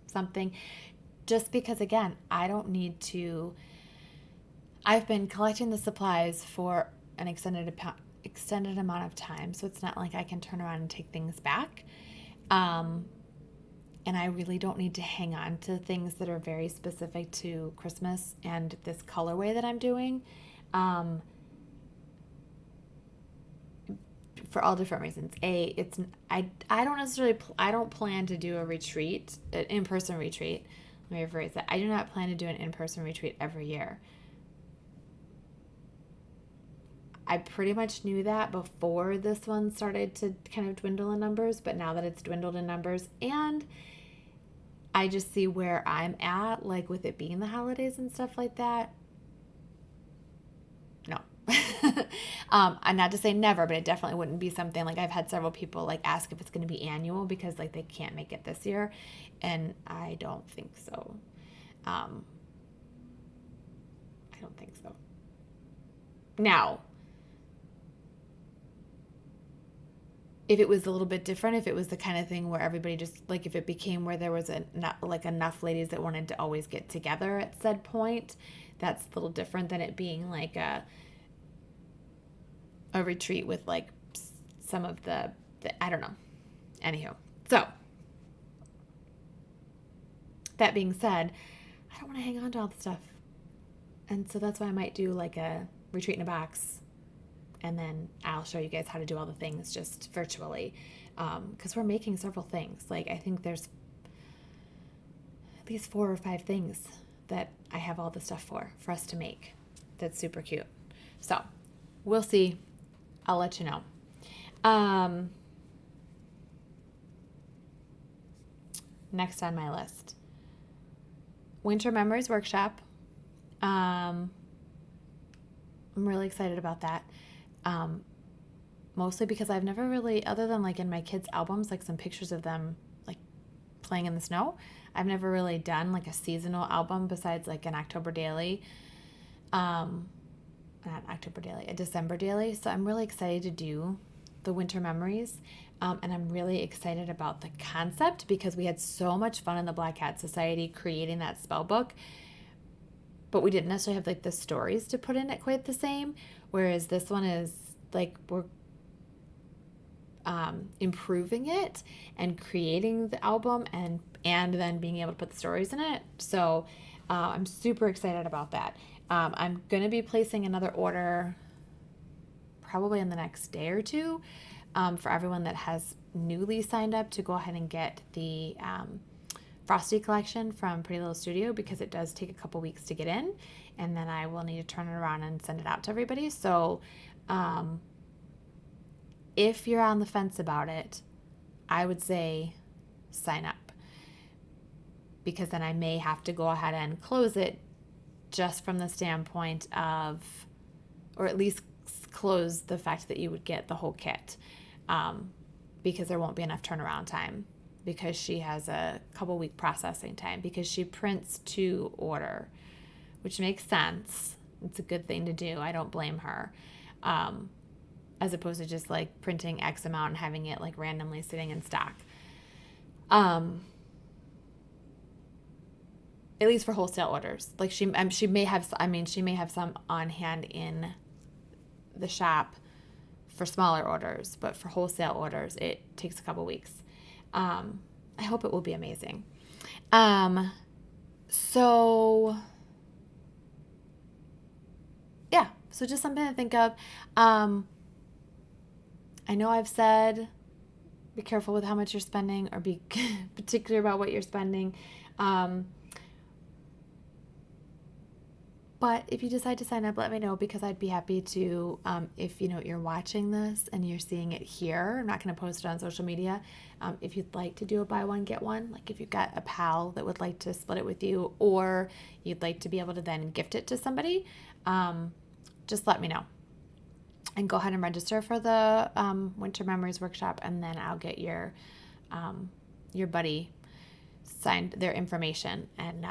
Speaker 1: something, just because, again, I don't need to. I've been collecting the supplies for an extended amount of time, so it's not like I can turn around and take things back. And I really don't need to hang on to things that are very specific to Christmas and this colorway that I'm doing. For all different reasons. I don't plan to do a retreat, an in-person retreat. Let me rephrase that. I do not plan to do an in-person retreat every year. I pretty much knew that before this one started to kind of dwindle in numbers, but now that it's dwindled in numbers and I just see where I'm at, like with it being the holidays and stuff like that, no. I'm not to say never, but it definitely wouldn't be something like I've had several people like ask if it's going to be annual because like they can't make it this year, and I don't think so. I don't think so. Now, if it was a little bit different, if it was the kind of thing where everybody just like if it became where there was not like enough ladies that wanted to always get together at said point, that's a little different than it being like a retreat with like some of the I don't know. Anywho, so that being said, I don't want to hang on to all the stuff, and so that's why I might do like a retreat in a box, and then I'll show you guys how to do all the things just virtually, because we're making several things. Like I think there's at least 4 or 5 things that I have all the stuff for us to make. That's super cute. So we'll see. I'll let you know. Next on my list, Winter Memories Workshop. I'm really excited about that. Um, Mostly because I've never really, other than like in my kids' albums, like some pictures of them like playing in the snow, I've never really done like a seasonal album besides like an October daily. Um, Not October daily, a December daily. So I'm really excited to do the winter memories. And I'm really excited about the concept because we had so much fun in the Black Hat Society creating that spell book, but we didn't necessarily have like the stories to put in it quite the same. Whereas this one is like we're improving it and creating the album and then being able to put the stories in it. So I'm super excited about that. I'm going to be placing another order probably in the next day or two for everyone that has newly signed up to go ahead and get the Frosty collection from Pretty Little Studio because it does take a couple weeks to get in, and then I will need to turn it around and send it out to everybody. So if you're on the fence about it, I would say sign up because then I may have to go ahead and close it just from the standpoint of, or at least close the fact that you would get the whole kit because there won't be enough turnaround time because she has a couple week processing time because she prints to order, which makes sense. It's a good thing to do. I don't blame her. As opposed to just like printing X amount and having it like randomly sitting in stock. At least for wholesale orders. Like she may have some on hand in the shop for smaller orders, but for wholesale orders, it takes a couple weeks. I hope it will be amazing. So yeah, so just something to think of. I know I've said be careful with how much you're spending or be particular about what you're spending. But if you decide to sign up, let me know because I'd be happy to, if you're watching this and you're seeing it here, I'm not going to post it on social media. If you'd like to do a buy one, get one, like if you've got a pal that would like to split it with you or you'd like to be able to then gift it to somebody, just let me know. And go ahead and register for the Winter Memories Workshop, and then I'll get your buddy signed their information and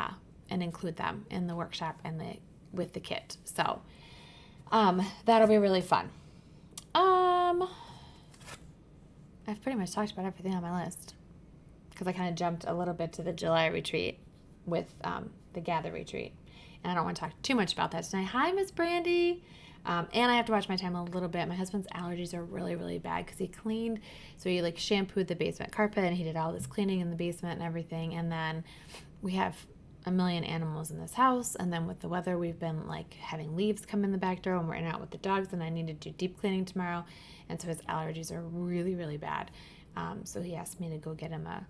Speaker 1: include them in the workshop and with the kit. So that'll be really fun. I've pretty much talked about everything on my list because I kind of jumped a little bit to the July retreat with the Gather retreat, and I don't want to talk too much about that tonight. Hi, Miss Brandy. And I have to watch my time a little bit. My husband's allergies are really, really bad because he cleaned. So he like shampooed the basement carpet and he did all this cleaning in the basement and everything. And then we have a million animals in this house. And then with the weather, we've been like having leaves come in the back door when we're in and out with the dogs. And I need to do deep cleaning tomorrow. And so his allergies are really, really bad. So he asked me to go get him a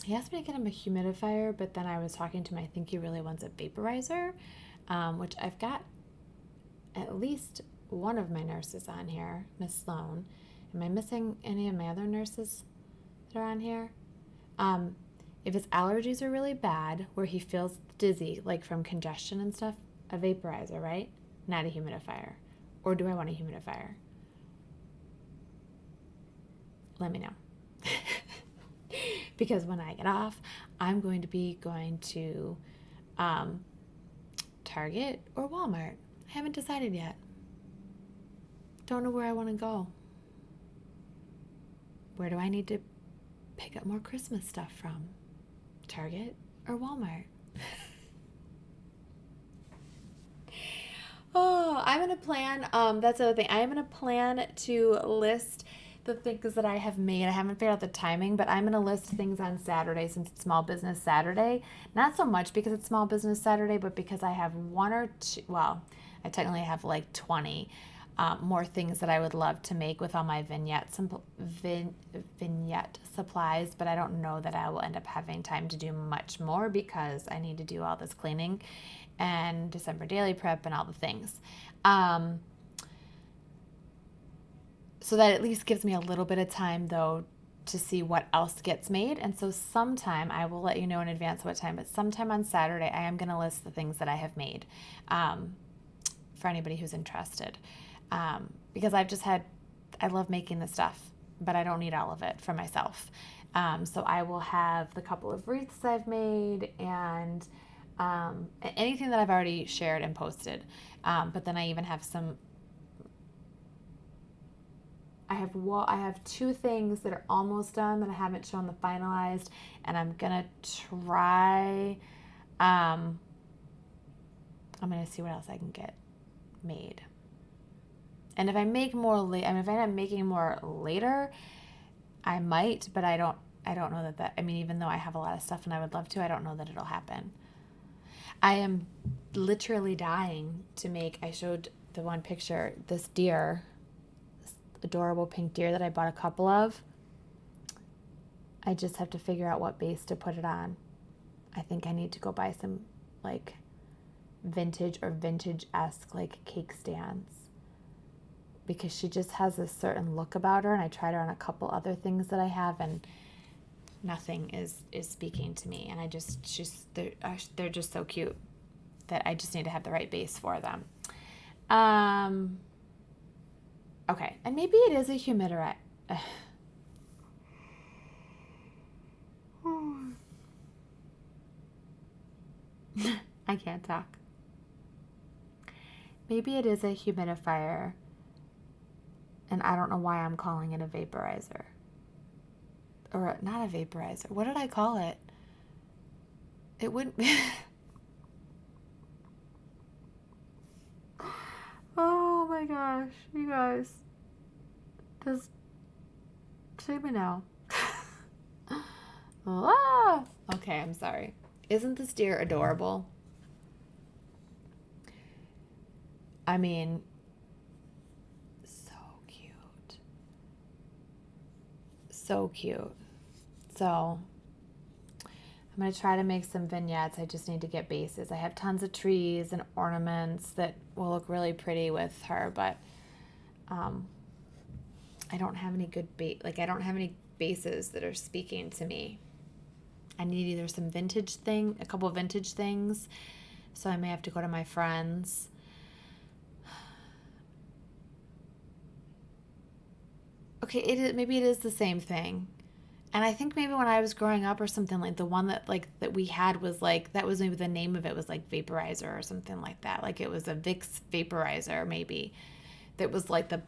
Speaker 1: humidifier. But then I was talking to him. I think he really wants a vaporizer. Which I've got at least one of my nurses on here, Miss Sloan. Am I missing any of my other nurses that are on here? If his allergies are really bad, where he feels dizzy, like from congestion and stuff, a vaporizer, right? Not a humidifier. Or do I want a humidifier? Let me know. Because when I get off, I'm going to be going to Target or Walmart. I haven't decided yet. Don't know where I want to go. Where do I need to pick up more Christmas stuff from? Target or Walmart? Oh, I'm going to plan, that's the other thing. I'm going to plan to list the things that I have made. I haven't figured out the timing, but I'm going to list things on Saturday since it's Small Business Saturday. Not so much because it's Small Business Saturday, but because I have one or two, well, I technically have like 20 more things that I would love to make with all my vignette supplies, but I don't know that I will end up having time to do much more because I need to do all this cleaning and December daily prep and all the things. So that at least gives me a little bit of time, though, to see what else gets made. And so sometime, I will let you know in advance what time, but sometime on Saturday, I am going to list the things that I have made. for anybody who's interested. Because I love making this stuff, but I don't need all of it for myself. So I will have the couple of wreaths I've made and anything that I've already shared and posted. But then I even have I have 2 things that are almost done that I haven't shown the finalized, and I'm gonna try. I'm gonna see what else I can get made. And if I make more if I end up making more later, I might, but I don't know that, even though I have a lot of stuff and I would love to, I don't know that it'll happen. I am literally dying to make, I showed the one picture, this deer, this adorable pink deer that I bought a couple of. I just have to figure out what base to put it on. I think I need to go buy some like vintage or vintage-esque like cake stands, because she just has a certain look about her, and I tried her on a couple other things that I have, and nothing is speaking to me. And they're just so cute that I just need to have the right base for them. Okay, and maybe it is a humidifier. I can't talk. Maybe it is a humidifier, and I don't know why I'm calling it a vaporizer. Or not a vaporizer. What did I call it? It wouldn't be. Oh my gosh, you guys. Just say me now. Ah! Okay, I'm sorry. Isn't this deer adorable? I mean, so cute. So cute. So I'm going to try to make some vignettes. I just need to get bases. I have tons of trees and ornaments that will look really pretty with her, but I don't have any good I don't have any bases that are speaking to me. I need either a couple of vintage things, so I may have to go to my friends. Okay, maybe it is the same thing. And I think maybe when I was growing up or something, like the one that we had was that was maybe the name of it was like vaporizer or something like that. Like it was a Vicks vaporizer maybe. That was like the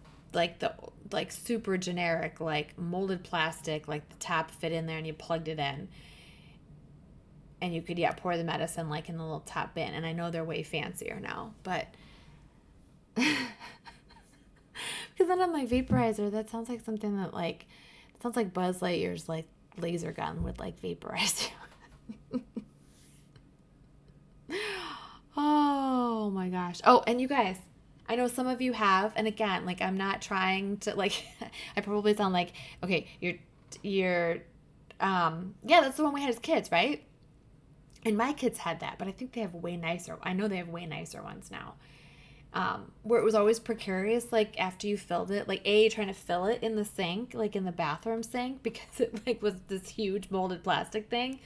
Speaker 1: super generic, like molded plastic, like the top fit in there and you plugged it in. And you could pour the medicine like in the little top bin. And I know they're way fancier now, but because then I'm like, vaporizer, that sounds like something that it sounds like Buzz Lightyear's like laser gun would like vaporize you. Oh my gosh. Oh, and you guys, I know some of you have, and again, I'm not trying to I probably sound like, okay, you're that's the one we had as kids, right? And my kids had that, but I think they have way nicer. I know they have way nicer ones now. Where it was always precarious, after you filled it, trying to fill it in the sink, in the bathroom sink, because it was this huge molded plastic thing,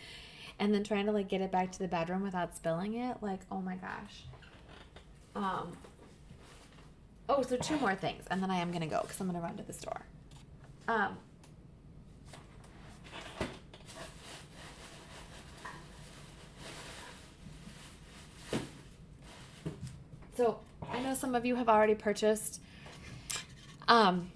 Speaker 1: and then trying to get it back to the bedroom without spilling it. Oh my gosh. So 2 more things, and then I am gonna go because I'm gonna run to the store. So I know some of you have already purchased. And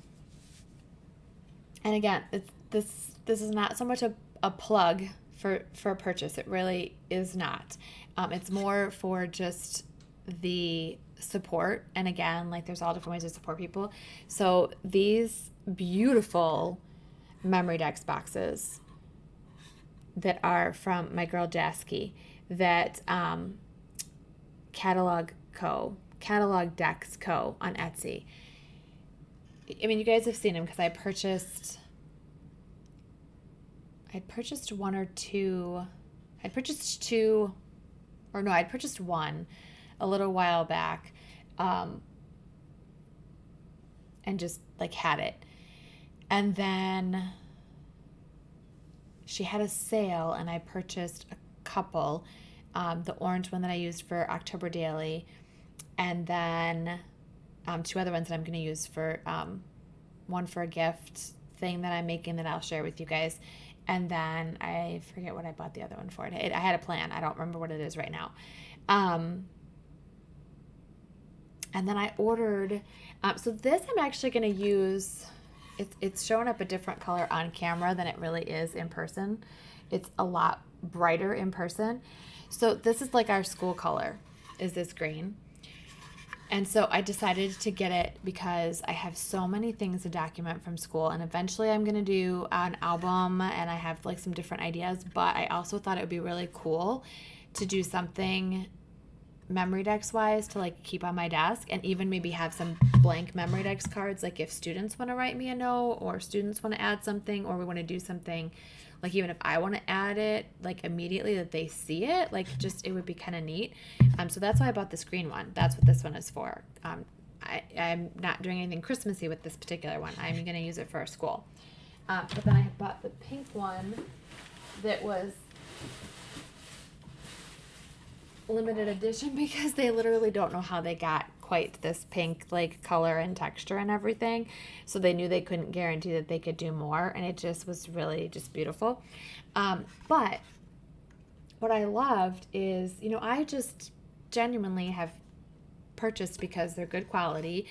Speaker 1: again, this is not so much a plug for a purchase. It really is not. It's more for just the support. And again, there's all different ways to support people. So these beautiful memory decks boxes that are from my girl Jasky, that Catalog Decks Co. on Etsy. I mean, you guys have seen them because I purchased one or two. I'd purchased one a little while back, and just had it. And then she had a sale, and I purchased a couple. The orange one that I used for October Daily, and then 2 other ones that I'm going to use for one for a gift thing that I'm making that I'll share with you guys. And then I forget what I bought the other one for. I had a plan. I don't remember what it is right now. And then I ordered, so this I'm actually going to use, it's showing up a different color on camera than it really is in person. It's a lot brighter in person. So this is like our school color, is this green. And so I decided to get it because I have so many things to document from school, and eventually I'm going to do an album, and I have like some different ideas, but I also thought it would be really cool to do something memory decks wise to like keep on my desk, and even maybe have some blank memory decks cards, like if students want to write me a note, or students want to add something, or we want to do something, like even if I want to add it like immediately that they see it, like just it would be kind of neat. So that's why I bought this green one. That's what this one is for. I'm not doing anything Christmassy with this particular one. I'm going to use it for our school. But then I bought the pink one that was limited edition because they literally don't know how they got quite this pink like color and texture and everything, so they knew they couldn't guarantee that they could do more, and it just was really just beautiful. But what I loved is, I just genuinely have purchased because they're good quality.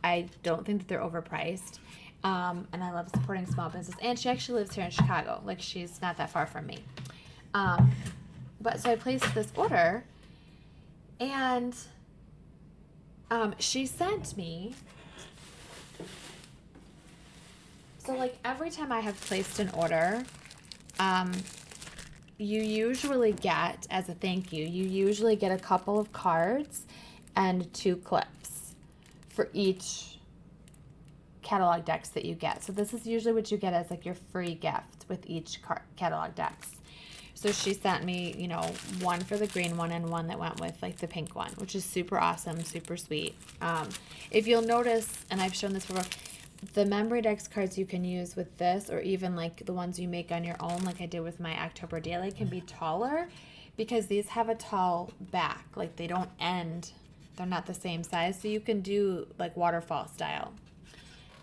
Speaker 1: I don't think that they're overpriced, and I love supporting small business. And she actually lives here in Chicago, like she's not that far from me. But so I placed this order, and she sent me, so like every time I have placed an order, you usually get, as a thank you, a couple of cards and 2 clips for each catalog decks that you get. So this is usually what you get as like your free gift with each catalog decks. So she sent me, one for the green one and one that went with like the pink one, which is super awesome, super sweet. If you'll notice, and I've shown this before, the memory decks cards you can use with this, or even like the ones you make on your own, like I did with my October Daily, can be taller because these have a tall back. Like they don't end, they're not the same size. So you can do like waterfall style.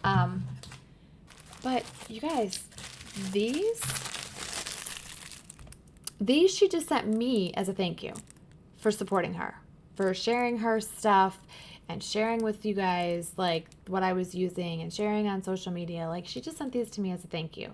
Speaker 1: But you guys, these she just sent me as a thank you for supporting her, for sharing her stuff and sharing with you guys like what I was using and sharing on social media. Like she just sent these to me as a thank you,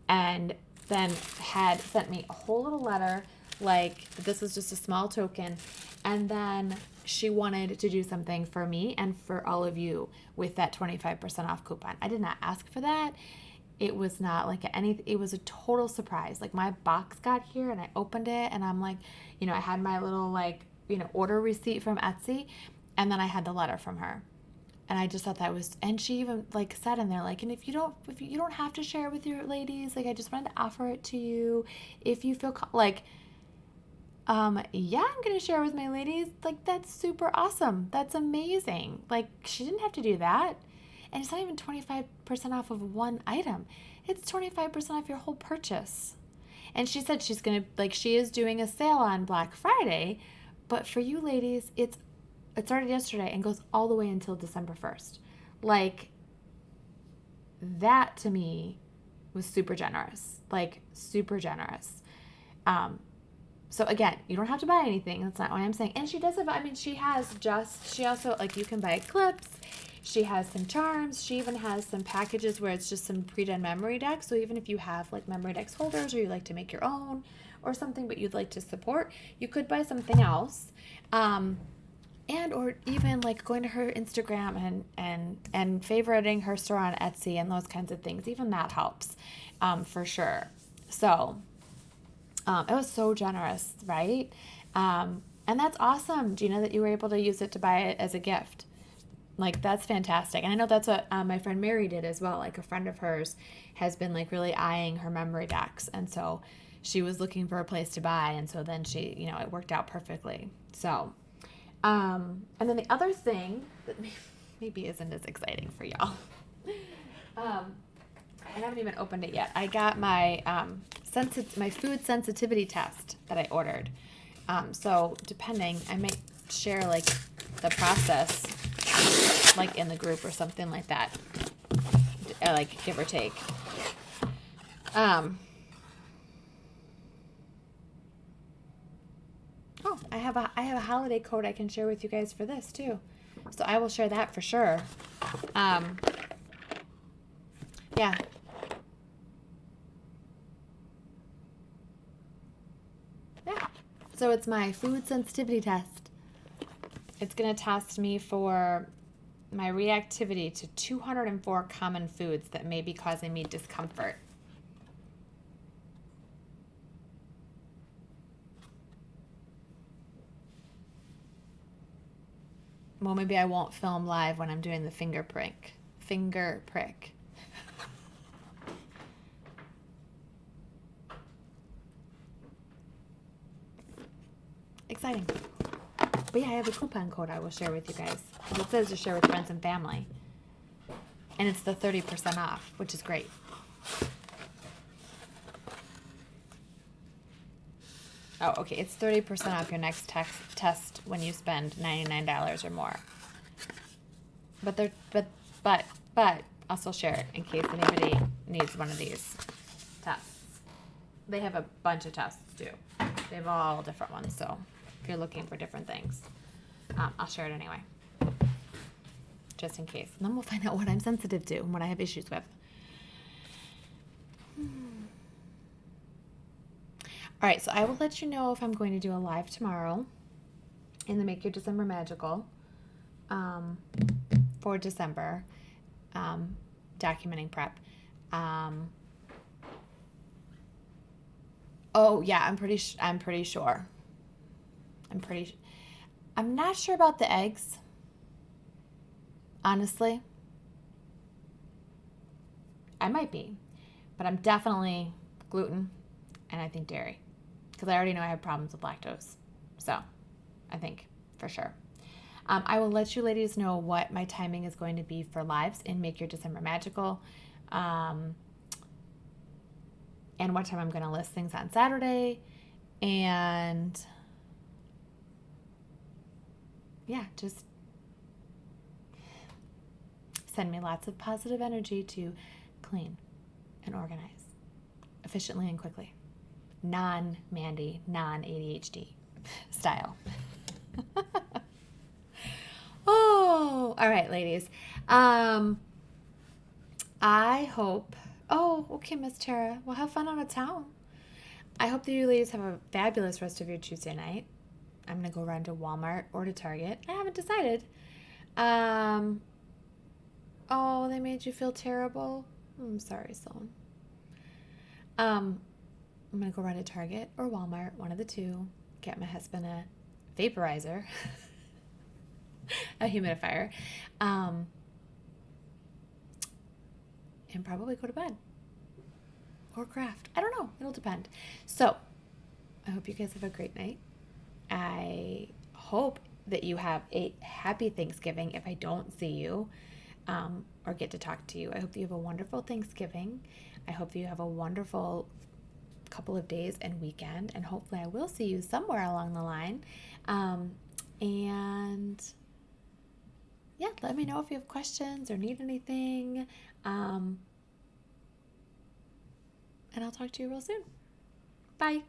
Speaker 1: and then had sent me a whole little letter like this was just a small token, and then she wanted to do something for me and for all of you with that 25% off coupon. I did not ask for that. It was not like it was a total surprise. Like my box got here and I opened it and I'm like, I had my little like, order receipt from Etsy, and then I had the letter from her. And I just thought that was, and she even like said in there, like, and if you don't have to share it with your ladies, like I just wanted to offer it to you if you feel yeah, I'm going to share it with my ladies. Like that's super awesome. That's amazing. Like she didn't have to do that. And it's not even 25% off of one item. It's 25% off your whole purchase. And she said she is doing a sale on Black Friday, but for you ladies, it started yesterday and goes all the way until December 1st. Like, that to me was super generous. Like, super generous. So again, you don't have to buy anything. That's not what I'm saying. And she does have, she also, like, you can buy clips. She has some charms. She even has some packages where it's just some pre-done memory decks. So even if you have like memory decks holders, or you like to make your own or something, but you'd like to support, you could buy something else. And or even like going to her Instagram and favoriting her store on Etsy and those kinds of things. Even that helps, for sure. So it was so generous, right? And that's awesome, Gina, that you were able to use it to buy it as a gift. Like, that's fantastic. And I know that's what my friend Mary did as well. Like, a friend of hers has been, like, really eyeing her memory decks. And so she was looking for a place to buy. And so then she, it worked out perfectly. So, and then the other thing that maybe isn't as exciting for y'all. I haven't even opened it yet. I got my my food sensitivity test that I ordered. So depending, I might share, like, the process, like in the group or something like that, like give or take. Oh, I have a holiday code I can share with you guys for this too, so I will share that for sure. Yeah. Yeah. So it's my food sensitivity test. It's going to test me for my reactivity to 204 common foods that may be causing me discomfort. Well, maybe I won't film live when I'm doing the finger prick. Finger prick. Exciting. But yeah, I have a coupon code I will share with you guys. It says to share with friends and family. And it's the 30% off, which is great. Oh, okay. It's 30% off your next test when you spend $99 or more. But I'll still share it in case anybody needs one of these tests. They have a bunch of tests too. They have all different ones, so if you're looking for different things, I'll share it anyway, just in case. And then we'll find out what I'm sensitive to and what I have issues with. All right, so I will let you know if I'm going to do a live tomorrow in the Make Your December Magical for December, documenting prep. Oh yeah, I'm pretty sure. I'm not sure about the eggs, honestly. I might be, but I'm definitely gluten, and I think dairy, because I already know I have problems with lactose. So I think for sure. I will let you ladies know what my timing is going to be for lives in Make Your December Magical, and what time I'm going to list things on Saturday, and yeah, just send me lots of positive energy to clean and organize efficiently and quickly. Non-Mandy, non-ADHD style. Oh, all right, ladies. I hope... Oh, okay, Miss Tara. Well, have fun out of town. I hope that you ladies have a fabulous rest of your Tuesday night. I'm going to go run to Walmart or to Target. I haven't decided. Oh, they made you feel terrible? I'm sorry, Sloan. I'm going to go run to Target or Walmart, one of the two. Get my husband a vaporizer, a humidifier, and probably go to bed. Or craft. I don't know. It'll depend. So, I hope you guys have a great night. I hope that you have a happy Thanksgiving if I don't see you or get to talk to you. I hope that you have a wonderful Thanksgiving. I hope you have a wonderful couple of days and weekend, and hopefully I will see you somewhere along the line. And yeah, let me know if you have questions or need anything. And I'll talk to you real soon. Bye.